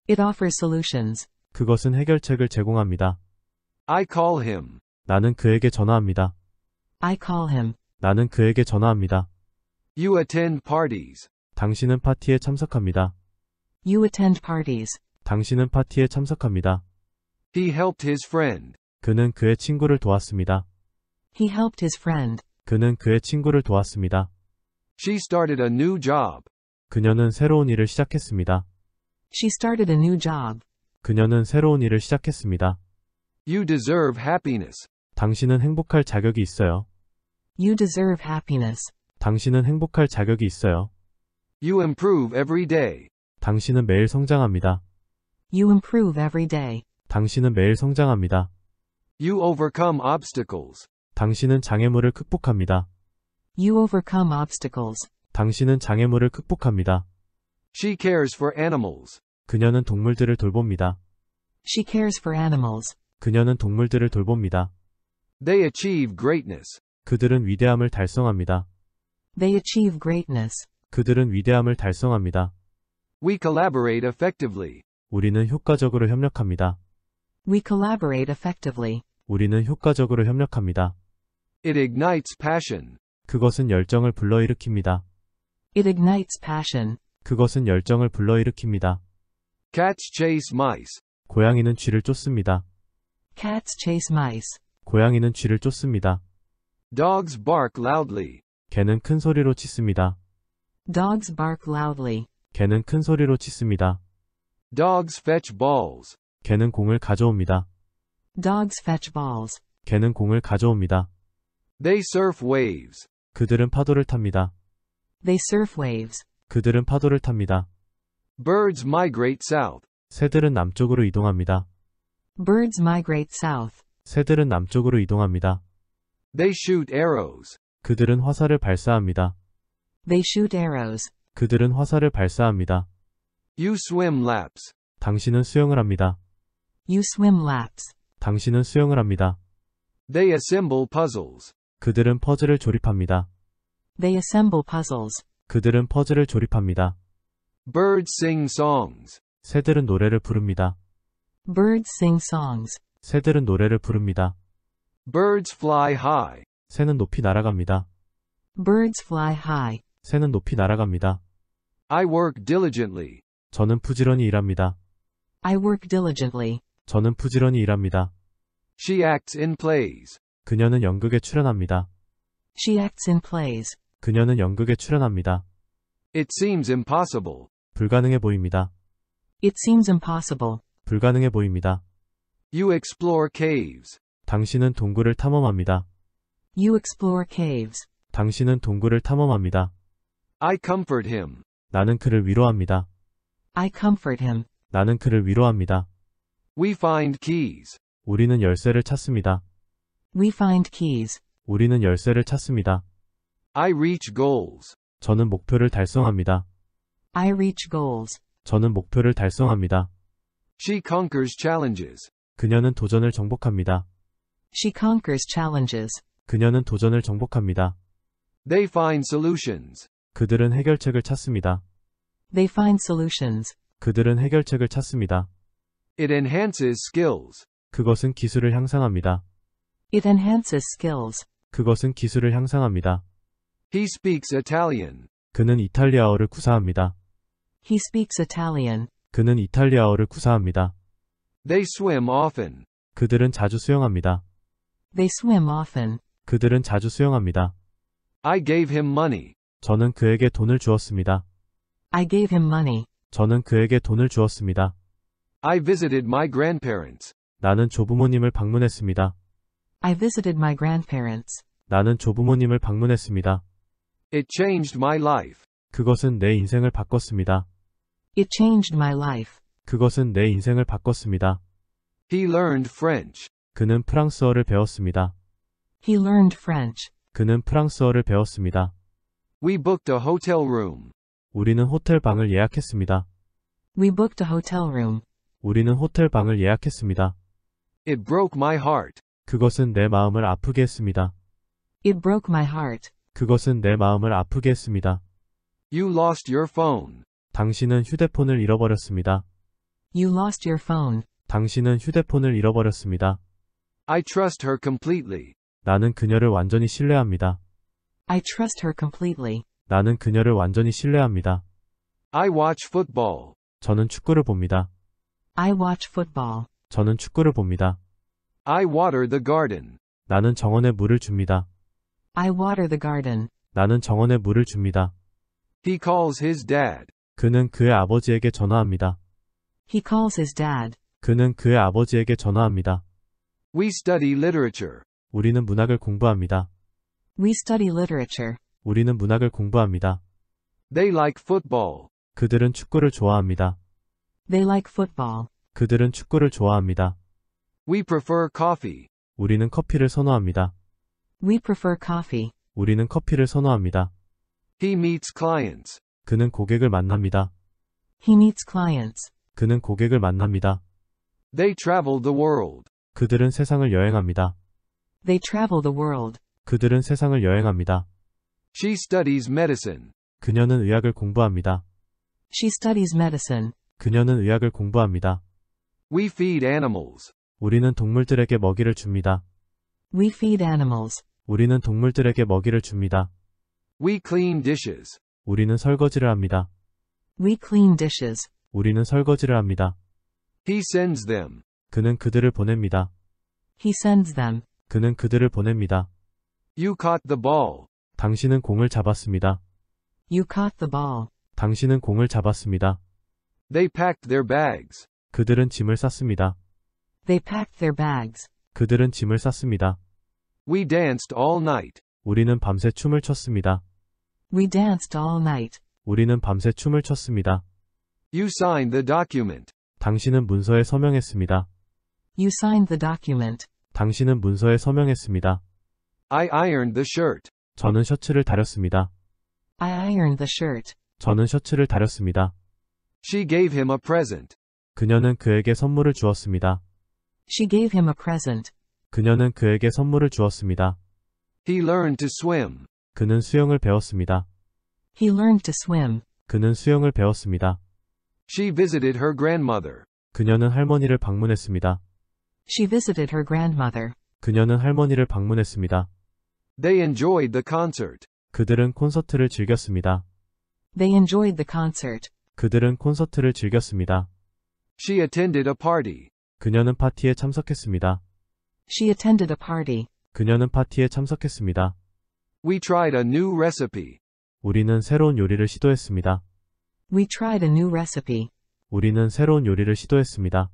It offers solutions. 그것은 해결책을 제공합니다. I call him. 나는 그에게 전화합니다. I call him. 나는 그에게 전화합니다. You attend parties. 당신은 파티에 참석합니다. You attend parties. 당신은 파티에 참석합니다. He helped his friend. 그는 그의 친구를 도왔습니다. He helped his friend. 그는 그의 친구를 도왔습니다. She started a new job. 그녀는 새로운 일을 시작했습니다. She started a new job. 그녀는 새로운 일을 시작했습니다. You deserve happiness. 당신은 행복할 자격이 있어요. You deserve happiness. 당신은 행복할 자격이 있어요. You improve every day. 당신은 매일 성장합니다. You improve every day. 당신은 매일 성장합니다. You overcome obstacles. 당신은 장애물을 극복합니다. You overcome obstacles. 당신은 장애물을 극복합니다. She cares for animals. 그녀는 동물들을 돌봅니다. She cares for animals. 그녀는 동물들을 돌봅니다. They achieve greatness. 그들은 위대함을 달성합니다. They achieve greatness. 그들은 위대함을 달성합니다. We collaborate effectively. 우리는 효과적으로 협력합니다. We collaborate effectively. 우리는 효과적으로 협력합니다. It ignites passion. 그것은 열정을 불러일으킵니다. It ignites passion. 그것은 열정을 불러일으킵니다. Cats chase mice. 고양이는 쥐를 쫓습니다. Cats chase mice. 고양이는 쥐를 쫓습니다. Dogs bark loudly. 개는 큰 소리로 짖습니다. Dogs bark loudly. 개는 큰 소리로 짖습니다. Dogs fetch balls. 개는 공을 가져옵니다. Dogs fetch balls. 개는 공을 가져옵니다. They surf waves. 그들은 파도를 탑니다. They surf waves. 그들은 파도를 탑니다. Birds migrate south. 새들은 남쪽으로 이동합니다. Birds migrate south. 새들은 남쪽으로 이동합니다. They shoot arrows. 그들은 화살을 발사합니다. They shoot arrows. 그들은 화살을 발사합니다. You swim laps. 당신은 수영을 합니다. You swim laps. 당신은 수영을 합니다. They assemble puzzles. 그들은 퍼즐을 조립합니다. They assemble puzzles. 그들은 퍼즐을 조립합니다. Birds sing songs. 새들은 노래를 부릅니다. Birds sing songs. 새들은 노래를 부릅니다. Birds fly high. 새는 높이 날아갑니다. Birds fly high. 새는 높이 날아갑니다. I work diligently. 저는 부지런히 일합니다. I work diligently. 저는 부지런히 일합니다. She acts in plays. 그녀는 연극에 출연합니다. She acts in plays. 그녀는 연극에 출연합니다. It seems impossible. 불가능해 보입니다. It seems impossible. 불가능해 보입니다. You explore caves. 당신은 동굴을 탐험합니다. You explore caves. 당신은 동굴을 탐험합니다. I comfort him. 나는 그를 위로합니다. I comfort him. 나는 그를 위로합니다. We find keys. 우리는 열쇠를 찾습니다. We find keys. 우리는 열쇠를 찾습니다. I reach goals. 저는 목표를 달성합니다. I reach goals. 저는 목표를 달성합니다. She conquers challenges. 그녀는 도전을 정복합니다. She conquers challenges. 그녀는 도전을 정복합니다. They find solutions. 그들은 해결책을 찾습니다. They find solutions. 그들은 해결책을 찾습니다. It enhances skills. 그것은 기술을 향상합니다. It enhances skills. 그것은 기술을 향상합니다. He speaks Italian. 그는 이탈리아어를 구사합니다. He speaks Italian. 그는 이탈리아어를 구사합니다. They swim often. 그들은 자주 수영합니다. They swim often. 그들은 자주 수영합니다. I gave him money. 저는 그에게 돈을 주었습니다. I gave him money. 저는 그에게 돈을 주었습니다. I visited my grandparents. 나는 조부모님을 방문했습니다. I visited my grandparents. 나는 조부모님을 방문했습니다. It changed my life. 그것은 내 인생을 바꿨습니다. It changed my life. 그것은 내 인생을 바꿨습니다. He learned French. 그는 프랑스어를 배웠습니다. He learned French. 그는 프랑스어를 배웠습니다. We booked a hotel room. 우리는 호텔 방을 예약했습니다. We booked a hotel room. 우리는 호텔 방을 예약했습니다. It broke my heart. 그것은 내 마음을 아프게 했습니다. It broke my heart. 그것은 내 마음을 아프게 했습니다. You lost your phone. 당신은 휴대폰을 잃어버렸습니다. You lost your phone. 당신은 휴대폰을 잃어버렸습니다. I trust her completely. 나는 그녀를 완전히 신뢰합니다. I trust her completely. 나는 그녀를 완전히 신뢰합니다. I watch football. 저는 축구를 봅니다. I watch football. 저는 축구를 봅니다. I water the garden. 나는 정원에 물을 줍니다. I water the garden. 나는 정원에 물을 줍니다. He calls his dad. 그는 그의 아버지에게 전화합니다. He calls his dad. 그는 그의 아버지에게 전화합니다. We study literature. 우리는 문학을 공부합니다. We study literature. 우리는 문학을 공부합니다. They like football. 그들은 축구를 좋아합니다. They like football. 그들은 축구를 좋아합니다. We prefer coffee. 우리는 커피를 선호합니다. We prefer coffee. 우리는 커피를 선호합니다. He meets clients. 그는 고객을 만납니다. He meets clients. 그는 고객을 만납니다. They travel the world. 그들은 세상을 여행합니다. They travel the world. 그들은 세상을 여행합니다. She studies medicine. 그녀는 의학을 공부합니다. She studies medicine. 그녀는 의학을 공부합니다. We feed animals. 우리는 동물들에게 먹이를 줍니다. We feed animals. 우리는 동물들에게 먹이를 줍니다. We clean dishes. 우리는 설거지를 합니다. We clean dishes. 우리는 설거지를 합니다. He sends them. 그는 그들을 보냅니다. He sends them. 그는 그들을 보냅니다. You caught the ball. 당신은 공을 잡았습니다. You caught the ball. 당신은 공을 잡았습니다. They packed their bags. 그들은 짐을 쌌습니다. They packed their bags. 그들은 짐을 쌌습니다. We danced all night. 우리는 밤새 춤을 췄습니다. We danced all night. 우리는 밤새 춤을 췄습니다. You signed the document. 당신은 문서에 서명했습니다. You signed the document. 당신은 문서에 서명했습니다. I ironed the shirt. 저는 셔츠를 다렸습니다. I ironed the shirt. 저는 셔츠를 다렸습니다. She gave him a present. 그녀는 그에게 선물을 주었습니다. She gave him a present. 그녀는 그에게 선물을 주었습니다. He learned to swim. 그는 수영을 배웠습니다. He learned to swim. 그는 수영을 배웠습니다. She visited her grandmother. 그녀는 할머니를 방문했습니다. She visited her grandmother. 그녀는 할머니를 방문했습니다. They enjoyed the concert. 그들은 콘서트를 즐겼습니다. They enjoyed the concert. 그들은 콘서트를 즐겼습니다. She attended a party. 그녀는 파티에 참석했습니다. She attended a party. 그녀는 파티에 참석했습니다. We tried a new recipe. 우리는 새로운 요리를 시도했습니다. We tried a new recipe. 우리는 새로운 요리를 시도했습니다.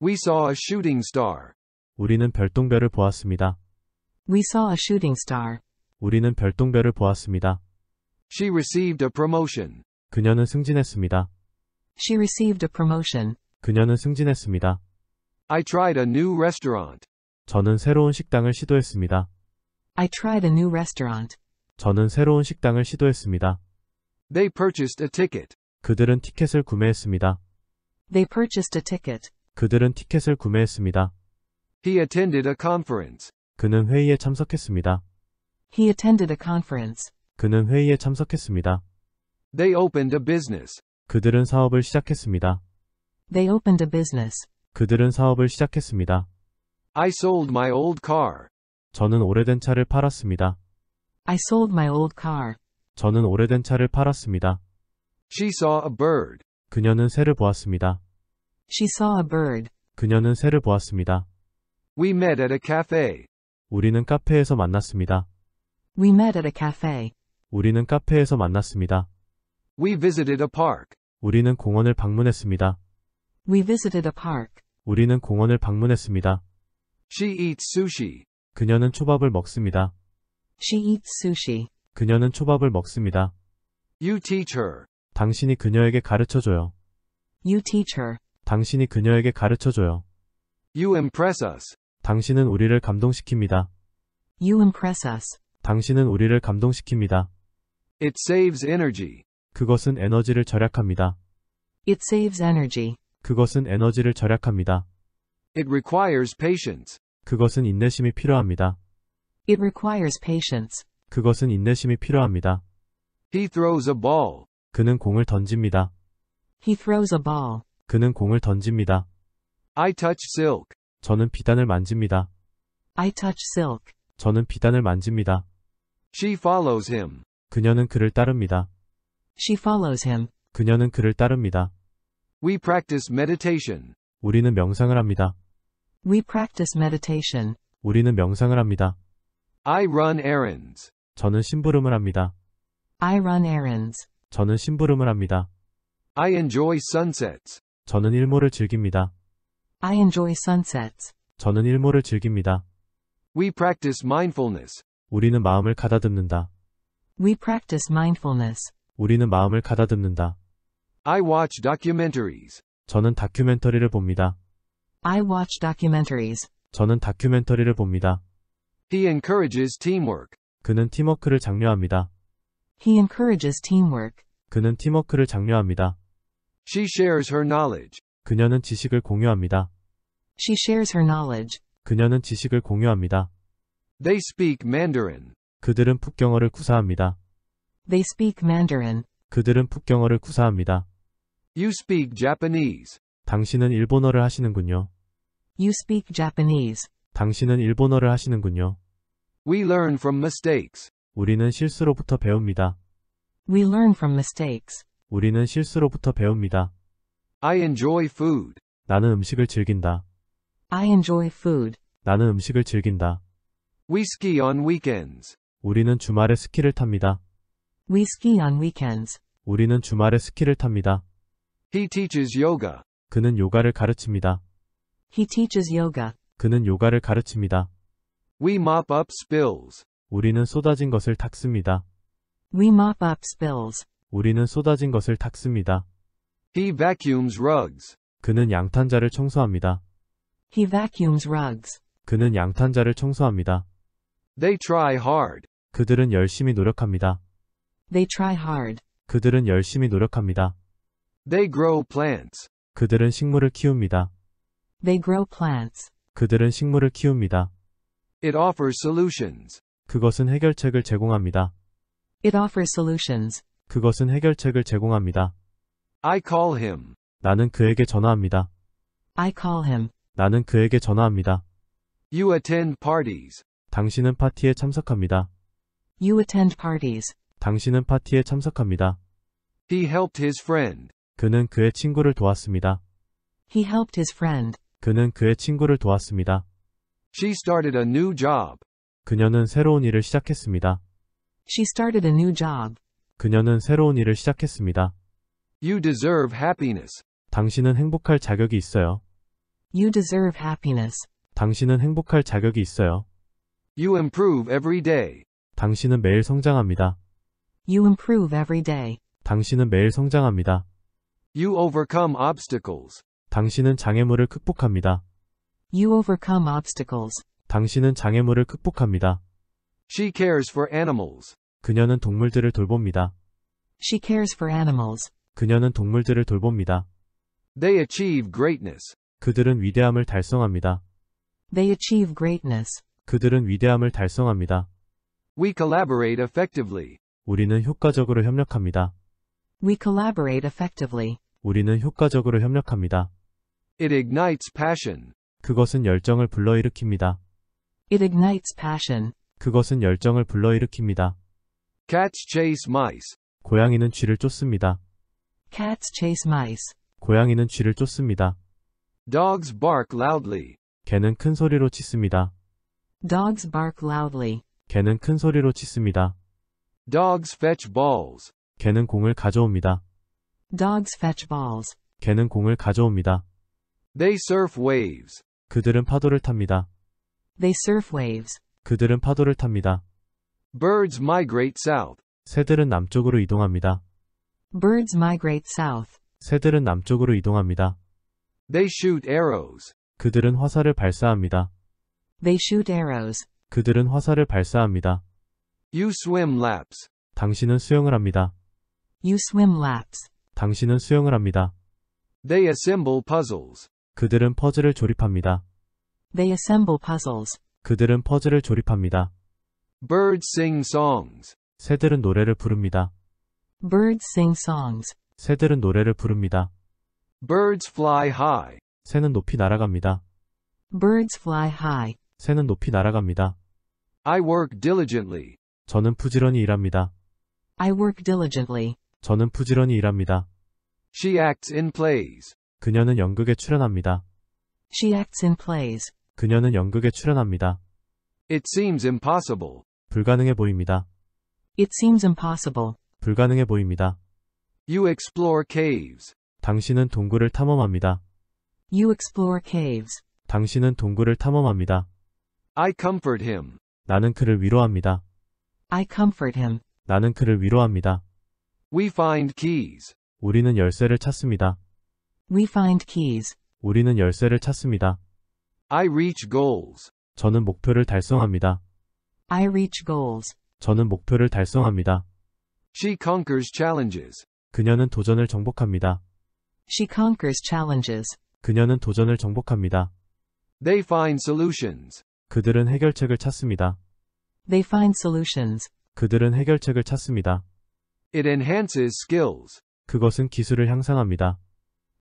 We saw a shooting star. 우리는 별똥별을 보았습니다. We saw a shooting star. 우리는 별똥별을 보았습니다. She received a promotion. 그녀는 승진했습니다. She received a promotion. 그녀는 승진했습니다. I tried a new restaurant. 저는 새로운 식당을 시도했습니다. I tried a new restaurant. 저는 새로운 식당을 시도했습니다. They purchased a ticket. 그들은 티켓을 구매했습니다. They purchased a ticket. 그들은 티켓을 구매했습니다. He attended a conference. 그는 회의에 참석했습니다. He attended a conference. 그는 회의에 참석했습니다. They opened a business. 그들은 사업을 시작했습니다. They opened a business. 그들은 사업을 시작했습니다. I sold my old car. 저는 오래된 차를 팔았습니다. I sold my old car. 저는 오래된 차를 팔았습니다. She saw a bird. 그녀는 새를 보았습니다. She saw a bird. 그녀는 새를 보았습니다. We met at a cafe. 우리는 카페에서 만났습니다. We met at a cafe. 우리는 카페에서 만났습니다. We visited a park. 우리는 공원을 방문했습니다. We visited a park. 우리는 공원을 방문했습니다. She eats sushi. 그녀는 초밥을 먹습니다. She eats sushi. 그녀는 초밥을 먹습니다. You teach her. 당신이 그녀에게 가르쳐줘요. You teach her. 당신이 그녀에게 가르쳐줘요. You impress us. 당신은 우리를 감동시킵니다. You impress us. 당신은 우리를 감동시킵니다. It saves energy. 그것은 에너지를 절약합니다. It saves energy. 그것은 에너지를 절약합니다. It requires patience. 그것은 인내심이 필요합니다. It requires patience. 그것은 인내심이 필요합니다. He throws a ball. 그는 공을 던집니다. He throws a ball. 그는 공을 던집니다. I touch silk. 저는 비단을 만집니다. I touch silk. 저는 비단을 만집니다. She follows him. 그녀는 그를 따릅니다. She follows him. 그녀는 그를 따릅니다. We practice meditation. 우리는 명상을 합니다. We practice meditation. 우리는 명상을 합니다. I run errands. 저는 심부름을 합니다. I run errands. 저는 심부름을 합니다. I enjoy sunsets. 저는 일몰을 즐깁니다. I enjoy sunsets. 저는 일몰을 즐깁니다. We practice mindfulness. 우리는 마음을 가다듬는다. We practice mindfulness. 우리는 마음을 가다듬는다. I watch documentaries. 저는 다큐멘터리를 봅니다. I watch documentaries. 저는 다큐멘터리를 봅니다. He encourages teamwork. 그는 팀워크를 장려합니다. He encourages teamwork. 그는 팀워크를 장려합니다. She shares her knowledge. 그녀는 지식을 공유합니다. She shares her knowledge. 그녀는 지식을 공유합니다. They speak Mandarin. 그들은 풋경어를 구사합니다. They speak Mandarin. 그들은 풋경어를 구사합니다. You speak Japanese. 당신은 일본어를 하시는군요. You speak Japanese. 당신은 일본어를 하시는군요. We learn from mistakes. 우리는 실수로부터 배웁니다. We learn from mistakes. 우리는 실수로부터 배웁니다. I enjoy food. 나는 음식을 즐긴다. I enjoy food. 나는 음식을 즐긴다. We ski on weekends. 우리는 주말에 스키를 탑니다. We ski on weekends. 우리는 주말에 스키를 탑니다. He teaches yoga. 그는 요가를 가르칩니다. He teaches yoga. 그는 요가를 가르칩니다. We mop up spills. 우리는 쏟아진 것을 닦습니다. We mop up spills. 우리는 쏟아진 것을 닦습니다. He vacuums rugs. 그는 양탄자를 청소합니다. He vacuums rugs. 그는 양탄자를 청소합니다. They try hard. 그들은 열심히 노력합니다. They try hard. 그들은 열심히 노력합니다. They grow plants. 그들은 식물을 키웁니다. They grow plants. 그들은 식물을 키웁니다. It offers solutions. 그것은 해결책을 제공합니다. It offers solutions. 그것은 해결책을 제공합니다. I call him. 나는 그에게 전화합니다. I call him. 나는 그에게 전화합니다. You attend parties. 당신은 파티에 참석합니다. You attend parties. 당신은 파티에 참석합니다. He helped his friend. 그는 그의 친구를 도왔습니다. He helped his friend. 그는 그의 친구를 도왔습니다. She started a new job. 그녀는 새로운 일을 시작했습니다. She started a new job. 그녀는 새로운 일을 시작했습니다. You deserve happiness. 당신은 행복할 자격이 있어요. You deserve happiness. 당신은 행복할 자격이 있어요. You improve every day. 당신은 매일 성장합니다. You improve every day. 당신은 매일 성장합니다. You overcome obstacles. 당신은 장애물을 극복합니다. You overcome obstacles. 당신은 장애물을 극복합니다. She cares for animals. 그녀는 동물들을 돌봅니다. She cares for animals. 그녀는 동물들을 돌봅니다. They achieve greatness. 그들은 위대함을 달성합니다. They achieve greatness. 그들은 위대함을 달성합니다. We collaborate effectively. 우리는 효과적으로 협력합니다. We collaborate effectively. 우리는 효과적으로 협력합니다. It ignites passion. 그것은 열정을 불러일으킵니다. It ignites passion. 그것은 열정을 불러일으킵니다. Cats chase mice. 고양이는 쥐를 쫓습니다. Cats chase mice. 고양이는 쥐를 쫓습니다. Dogs bark loudly. 개는 큰 소리로 짖습니다. Dogs bark loudly. 개는 큰 소리로 짖습니다. Dogs fetch balls. 개는 공을 가져옵니다. Dogs fetch balls. 개는 공을 가져옵니다. They surf waves. 그들은 파도를 탑니다. They surf waves. 그들은 파도를 탑니다. Birds migrate south. 새들은 남쪽으로 이동합니다. Birds migrate south. 새들은 남쪽으로 이동합니다. They shoot arrows. 그들은 화살을 발사합니다. They shoot arrows. 그들은 화살을 발사합니다. You swim laps. 당신은 수영을 합니다. You swim laps. 당신은 수영을 합니다. They assemble puzzles. 그들은 퍼즐을 조립합니다. They assemble puzzles. 그들은 퍼즐을 조립합니다. Birds sing songs. 새들은 노래를 부릅니다. Birds sing songs. 새들은 노래를 부릅니다. Birds fly high. 새는 높이 날아갑니다. Birds fly high. 새는 높이 날아갑니다. I work diligently. 저는 부지런히 일합니다. I work diligently. 저는 부지런히 일합니다. She acts in plays. 그녀는 연극에 출연합니다. She acts in plays. 그녀는 연극에 출연합니다. It seems impossible. 불가능해 보입니다. It seems impossible. 불가능해 보입니다. You explore caves. 당신은 동굴을 탐험합니다. You explore caves. 당신은 동굴을 탐험합니다. I comfort him. 나는 그를 위로합니다. I comfort him. 나는 그를 위로합니다. We find keys. 우리는 열쇠를 찾습니다. We find keys. 우리는 열쇠를 찾습니다. I reach goals. 저는 목표를 달성합니다. I reach goals. 저는 목표를 달성합니다. She conquers challenges. 그녀는 도전을 정복합니다. She conquers challenges. 그녀는 도전을 정복합니다. They find solutions. 그들은 해결책을 찾습니다. They find solutions. 그들은 해결책을 찾습니다. It enhances skills. 그것은 기술을 향상합니다.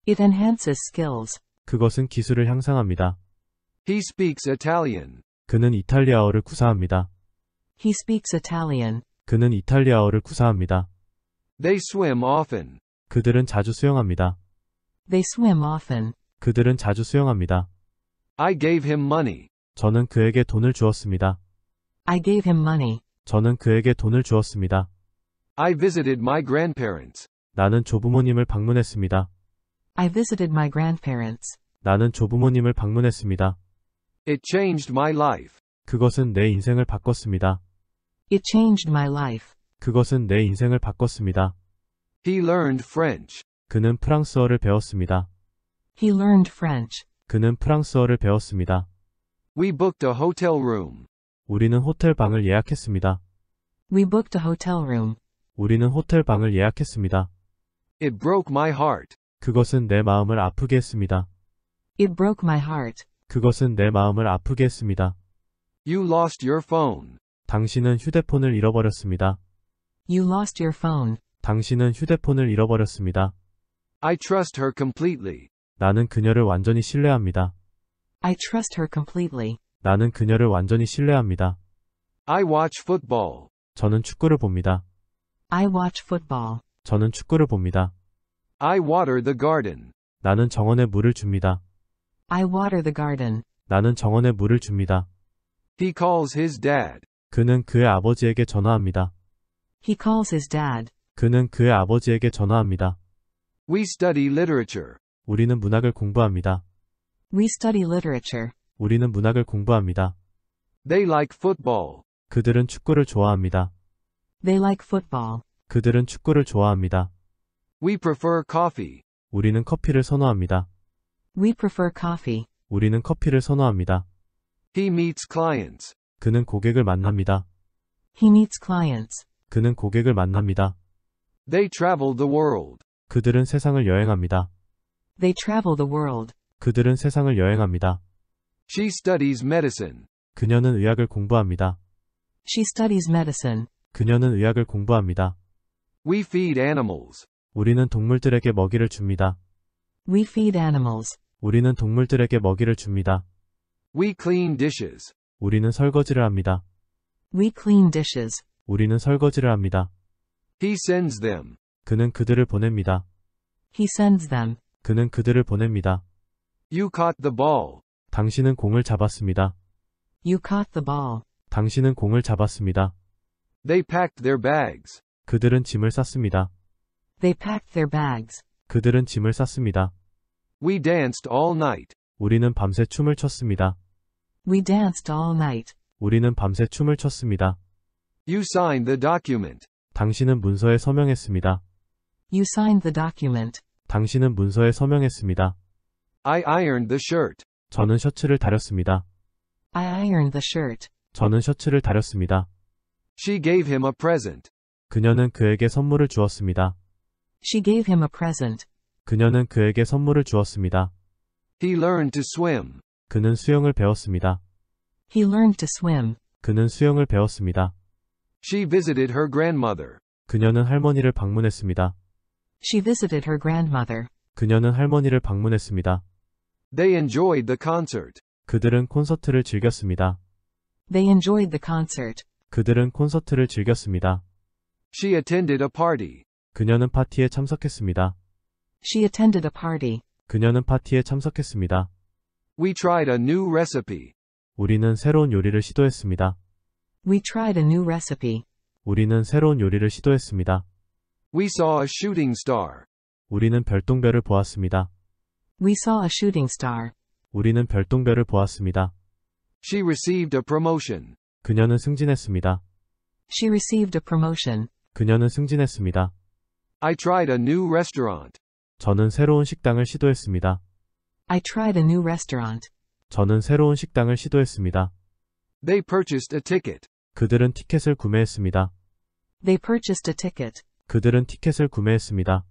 It enhances skills. 그것은 기술을 향상합니다. He speaks Italian. 그는 이탈리아어를 구사합니다. He speaks Italian. 그는 이탈리아어를 구사합니다. They swim often. 그들은 자주 수영합니다. They swim often. 그들은 자주 수영합니다. I gave him money. 저는 그에게 돈을 주었습니다. I gave him money. 저는 그에게 돈을 주었습니다. I visited my grandparents. 나는 조부모님을 방문했습니다. I visited my grandparents. 나는 조부모님을 방문했습니다. It changed my life. 그것은 내 인생을 바꿨습니다. It changed my life. 그것은 내 인생을 바꿨습니다. He learned French. 그는 프랑스어를 배웠습니다. He learned French. 그는 프랑스어를 배웠습니다. We booked a hotel room. 우리는 호텔 방을 예약했습니다. We booked a hotel room. 우리는 호텔 방을 예약했습니다. It broke my heart. 그것은 내 마음을 아프게 했습니다. It broke my heart. 그것은 내 마음을 아프게 했습니다. You lost your phone. 당신은 휴대폰을 잃어버렸습니다. You lost your phone. 당신은 휴대폰을 잃어버렸습니다. I trust her completely. 나는 그녀를 완전히 신뢰합니다. I trust her completely. 나는 그녀를 완전히 신뢰합니다. I watch football. 저는 축구를 봅니다. I watch football. 저는 축구를 봅니다. I water the garden. 나는 정원에 물을 줍니다. I water the garden. 나는 정원에 물을 줍니다. He calls his dad. 그는 그의 아버지에게 전화합니다. He calls his dad. 그는 그의 아버지에게 전화합니다. We study literature. 우리는 문학을 공부합니다. We study literature. 우리는 문학을 공부합니다. They like football. 그들은 축구를 좋아합니다. They like football. 그들은 축구를 좋아합니다. We prefer coffee. 우리는 커피를 선호합니다. We prefer coffee. 우리는 커피를 선호합니다. He meets clients. 그는 고객을 만납니다. He meets clients. 그는 고객을 만납니다. They travel the world. 그들은 세상을 여행합니다. They travel the world. 그들은 세상을 여행합니다. She studies medicine. 그녀는 의학을 공부합니다. She studies medicine. 그녀는 의학을 공부합니다. We feed animals. 우리는 동물들에게 먹이를 줍니다. We feed animals. 우리는 동물들에게 먹이를 줍니다. We clean dishes. 우리는 설거지를 합니다. We clean dishes. 우리는 설거지를 합니다. He sends them. 그는 그들을 보냅니다. He sends them. 그는 그들을 보냅니다. You caught the ball. 당신은 공을 잡았습니다. You caught the ball. 당신은 공을 잡았습니다. They packed their bags. 그들은 짐을 쌌습니다. They packed their bags. 그들은 짐을 쌌습니다. We danced all night. 우리는 밤새 춤을 췄습니다. We danced all night. 우리는 밤새 춤을 췄습니다. You signed the document. 당신은 문서에 서명했습니다. You signed the document. 당신은 문서에 서명했습니다. I ironed the shirt. 저는 셔츠를 다렸습니다. I ironed the shirt. 저는 셔츠를 다렸습니다. She gave him a present. 그녀는 그에게 선물을 주었습니다. She gave him a present. 그녀는 그에게 선물을 주었습니다. He learned to swim. 그는 수영을 배웠습니다. He learned to swim. 그는 수영을 배웠습니다. She visited her grandmother. 그녀는 할머니를 방문했습니다. She visited her grandmother. 그녀는 할머니를 방문했습니다. They enjoyed the concert. 그들은 콘서트를 즐겼습니다. They enjoyed the concert. 그들은 콘서트를 즐겼습니다. She attended a party. 그녀는 파티에 참석했습니다. She attended a party. 그녀는 파티에 참석했습니다. We tried a new recipe. 우리는 새로운 요리를 시도했습니다. We tried a new recipe. 우리는 새로운 요리를 시도했습니다. We saw a shooting star. 우리는 별똥별을 보았습니다. We saw a shooting star. 우리는 별똥별을 보았습니다. She received a promotion. 그녀는 승진했습니다. She received a promotion. 그녀는 승진했습니다. I tried a new restaurant. 저는 새로운 식당을 시도했습니다. I tried a new restaurant. 저는 새로운 식당을 시도했습니다. They purchased a ticket. 그들은 티켓을 구매했습니다. They purchased a ticket. 그들은 티켓을 구매했습니다.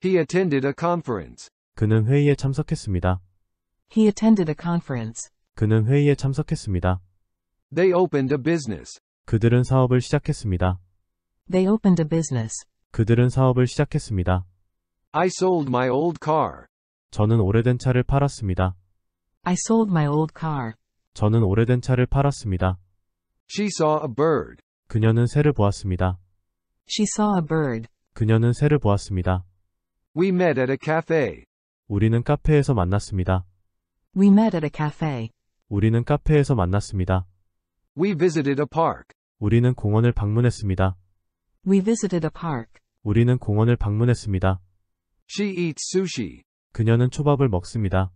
He attended a conference. 그는 회의에 참석했습니다. He attended a conference. 그는 회의에 참석했습니다. They opened a business. 그들은 사업을 시작했습니다. They opened a business. 그들은 사업을 시작했습니다. I sold my old car. 저는 오래된 차를 팔았습니다. I sold my old car. 저는 오래된 차를 팔았습니다. She saw a bird. 그녀는 새를 보았습니다. She saw a bird. 그녀는 새를 보았습니다. We met at a cafe. 우리는 카페에서 만났습니다. We met at a cafe. 우리는 카페에서 만났습니다. We visited a park. 우리는 공원을 방문했습니다. We visited a park. 우리는 공원을 방문했습니다. She eats sushi. 그녀는 초밥을 먹습니다.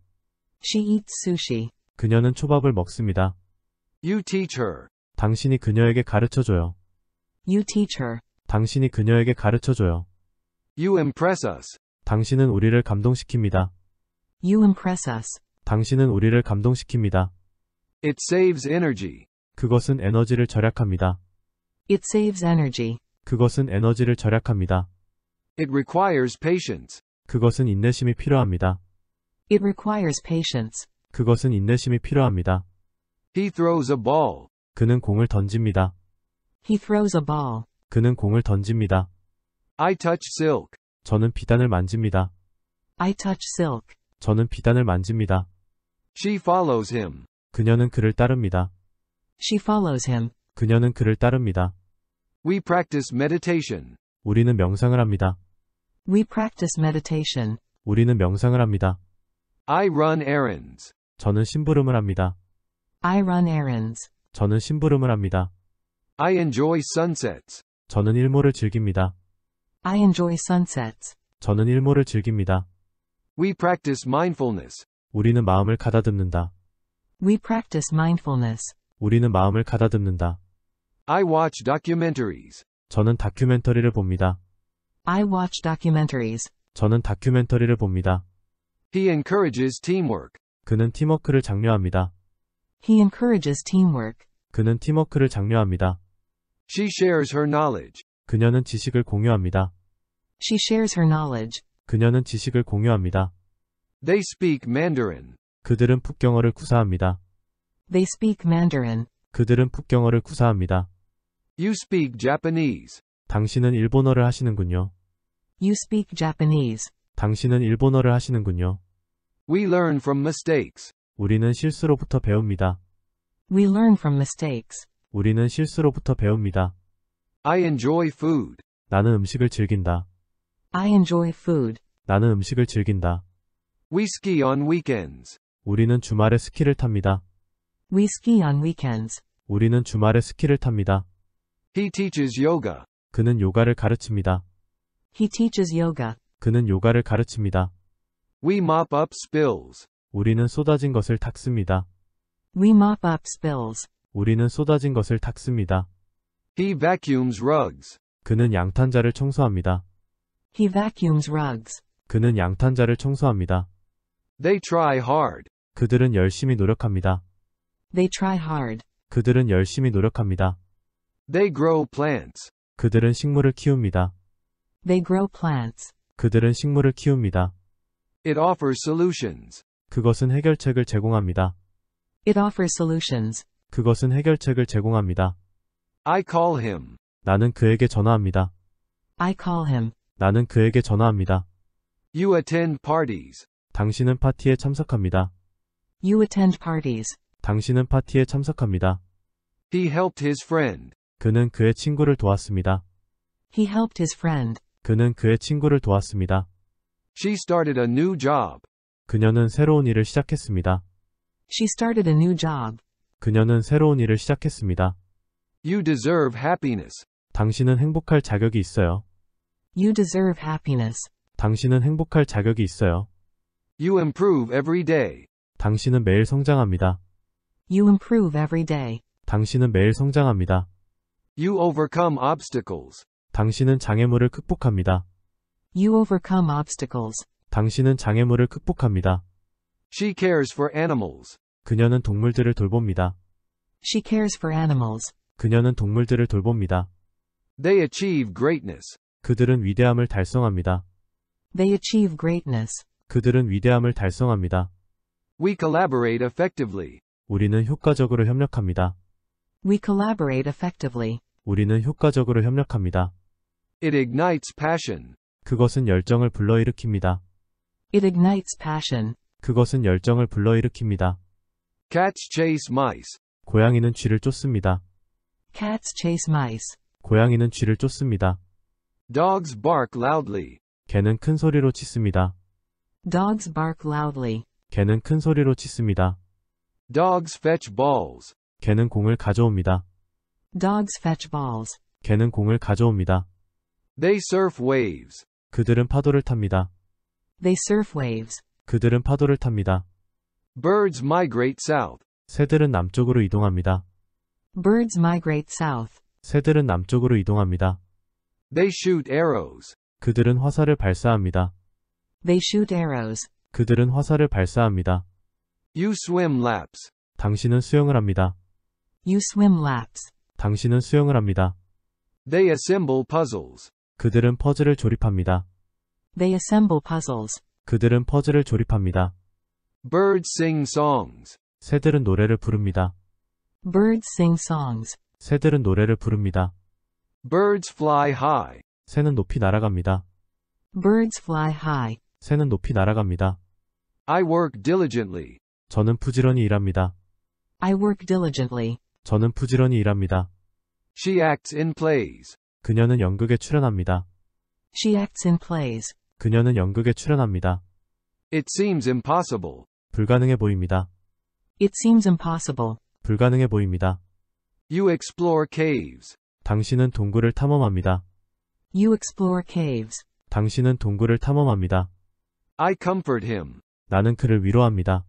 She eats sushi. 그녀는 초밥을 먹습니다. You teach her. 당신이 그녀에게 가르쳐줘요. You teach her. 당신이 그녀에게 가르쳐줘요. You impress us. 당신은 우리를 감동시킵니다. You impress us. 당신은 우리를 감동시킵니다. It saves energy. 그것은 에너지를 절약합니다. It saves energy. 그것은 에너지를 절약합니다. It requires patience. 그것은 인내심이 필요합니다. It requires patience. 그것은 인내심이 필요합니다. He throws a ball. 그는 공을 던집니다. He throws a ball. 그는 공을 던집니다. I touch silk. 저는 비단을 만집니다. I touch silk. 저는 비단을 만집니다. She follows him. 그녀는 그를 따릅니다. She follows him. 그녀는 그를 따릅니다. We practice meditation. 우리는 명상을 합니다. We practice meditation. 우리는 명상을 합니다. I run errands. 저는 심부름을 합니다. I run errands. 저는 심부름을 합니다. I enjoy sunsets. 저는 일몰을 즐깁니다. I enjoy sunsets. 저는 일몰을 즐깁니다. We practice mindfulness. 우리는 마음을 가다듬는다. We practice mindfulness. 우리는 마음을 가다듬는다. I watch documentaries. 저는 다큐멘터리를 봅니다. I watch documentaries. 저는 다큐멘터리를 봅니다. He encourages teamwork. 그는 팀워크를 장려합니다. He encourages teamwork. 그는 팀워크를 장려합니다. She shares her knowledge. 그녀는 지식을 공유합니다. She shares her knowledge. 그녀는 지식을 공유합니다. They speak Mandarin. 그들은 풋경어를 구사합니다. They speak Mandarin. 그들은 풋경어를 구사합니다. You speak Japanese. 당신은 일본어를 하시는군요. You speak Japanese. 당신은 일본어를 하시는군요. We learn from mistakes. 우리는 실수로부터 배웁니다. We learn from mistakes. 우리는 실수로부터 배웁니다. I enjoy food. 나는 음식을 즐긴다. I enjoy food. 나는 음식을 즐긴다. We ski on weekends. 우리는 주말에 스키를 탑니다. We ski on weekends. 우리는 주말에 스키를 탑니다. He teaches yoga. 그는 요가를 가르칩니다. He teaches yoga. 그는 요가를 가르칩니다. We mop up spills. 우리는 쏟아진 것을 닦습니다. We mop up spills. 우리는 쏟아진 것을 닦습니다. He vacuums rugs. 그는 양탄자를 청소합니다. He vacuums rugs. 그는 양탄자를 청소합니다. They try hard. 그들은 열심히 노력합니다. They try hard. 그들은 열심히 노력합니다. They grow plants. 그들은 식물을 키웁니다. They grow plants. 그들은 식물을 키웁니다. It offers solutions. 그것은 해결책을 제공합니다. It offers solutions. 그것은 해결책을 제공합니다. I call him. 나는 그에게 전화합니다. I call him. 나는 그에게 전화합니다. You attend parties. 당신은 파티에 참석합니다. You attend parties. 당신은 파티에 참석합니다. He helped his friend. 그는 그의 친구를 도왔습니다. He helped his friend. 그는 그의 친구를 도왔습니다. She started a new job. 그녀는 새로운 일을 시작했습니다. She started a new job. 그녀는 새로운 일을 시작했습니다. You deserve happiness. 당신은 행복할 자격이 있어요. You deserve happiness. 당신은 행복할 자격이 있어요. You improve every day. 당신은 매일 성장합니다. You improve every day. 당신은 매일 성장합니다. You overcome obstacles. 당신은 장애물을 극복합니다. You overcome obstacles. 당신은 장애물을 극복합니다. She cares for animals. 그녀는 동물들을 돌봅니다. She cares for animals. 그녀는 동물들을 돌봅니다. They achieve greatness. 그들은 위대함을 달성합니다. They achieve greatness. 그들은 위대함을 달성합니다. We collaborate effectively. 우리는 효과적으로 협력합니다. We collaborate effectively. 우리는 효과적으로 협력합니다. It ignites passion. 그것은 열정을 불러일으킵니다. It ignites passion. 그것은 열정을 불러일으킵니다. Cats chase mice. 고양이는 쥐를 쫓습니다. Cats chase mice. 고양이는 쥐를 쫓습니다. Dogs bark loudly. 개는 큰 소리로 짖습니다. Dogs bark loudly. 개는 큰 소리로 짖습니다. Dogs fetch balls. 개는 공을 가져옵니다. Dogs fetch balls. 개는 공을 가져옵니다. They surf waves. 그들은 파도를 탑니다. They surf waves. 그들은 파도를 탑니다. Birds migrate south. 새들은 남쪽으로 이동합니다. Birds migrate south. 새들은 남쪽으로 이동합니다. They shoot arrows. 그들은 화살을 발사합니다. They shoot arrows. 그들은 화살을 발사합니다. You swim laps. 당신은 수영을 합니다. You swim laps. 당신은 수영을 합니다. They assemble puzzles. 그들은 퍼즐을 조립합니다. They assemble puzzles. 그들은 퍼즐을 조립합니다. Birds sing songs. 새들은 노래를 부릅니다. Birds sing songs. 새들은 노래를 부릅니다. Birds fly high. 새는 높이 날아갑니다. Birds fly high. 새는 높이 날아갑니다. I work diligently. 저는 부지런히 일합니다. I work diligently. 저는 부지런히 일합니다. She acts in plays. 그녀는 연극에 출연합니다. She acts in plays. 그녀는 연극에 출연합니다. It seems impossible. 불가능해 보입니다. It seems impossible. 불가능해 보입니다. You explore caves. 당신은 동굴을 탐험합니다. You explore caves. 당신은 동굴을 탐험합니다. I comfort him. 나는 그를 위로합니다.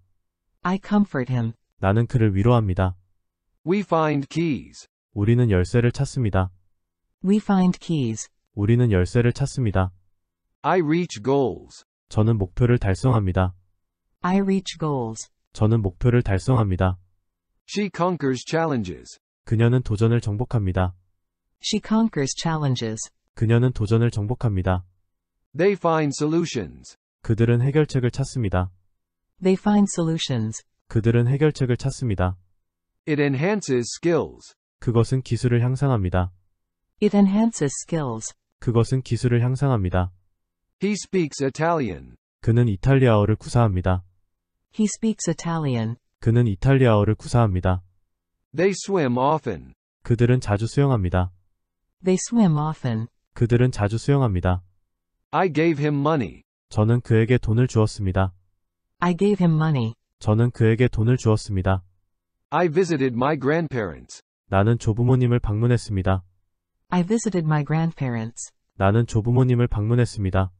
I comfort him. 나는 그를 위로합니다. We find keys. 우리는 열쇠를 찾습니다. We find keys. 우리는 열쇠를 찾습니다. I reach goals. 저는 목표를 달성합니다. I reach goals. 저는 목표를 달성합니다. She conquers challenges. 그녀는 도전을 정복합니다. She conquers challenges. 그녀는 도전을 정복합니다. They find solutions. 그들은 해결책을 찾습니다. They find solutions. 그들은 해결책을 찾습니다. It enhances skills. 그것은 기술을 향상합니다. It enhances skills. 그것은 기술을 향상합니다. He speaks Italian. 그는 이탈리아어를 구사합니다. He speaks Italian. 그는 이탈리아어를 구사합니다. They swim often. 그들은 자주 수영합니다. They swim often. 그들은 자주 수영합니다. I gave him money. 저는 그에게 돈을 주었습니다. I gave him money. 저는 그에게 돈을 주었습니다. I visited my grandparents. 나는 조부모님을 방문했습니다. I visited my grandparents. 나는 조부모님을 방문했습니다.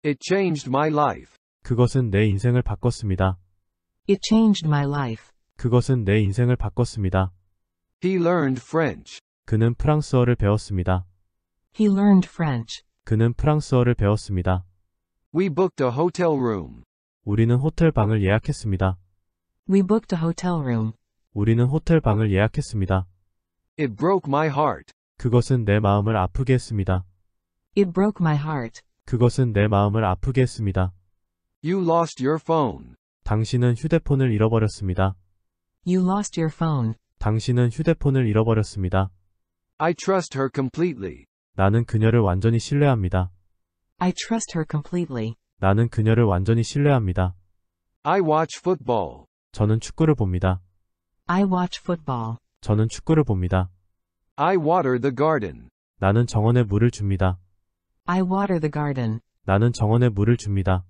It changed my life. 그것은 내 인생을 바꿨습니다. It changed my life. 그것은 내 인생을 바꿨습니다. He learned French. 그는 프랑스어를 배웠습니다. He learned French. 그는 프랑스어를 배웠습니다. We booked a hotel room. 우리는 호텔 방을 예약했습니다. We booked a hotel room. 우리는 호텔 방을 예약했습니다. It broke my heart. 그것은 내 마음을 아프게 했습니다. It broke my heart. 그것은 내 마음을 아프게 했습니다. You lost your phone. 당신은 휴대폰을 잃어버렸습니다. You lost your phone. 당신은 휴대폰을 잃어버렸습니다. I trust her completely. 나는 그녀를 완전히 신뢰합니다. I trust her completely. 나는 그녀를 완전히 신뢰합니다. I watch football. 저는 축구를 봅니다. I watch football. 저는 축구를 봅니다. I water the garden. 나는 정원에 물을 줍니다. I water the garden. 나는 정원에 물을 줍니다.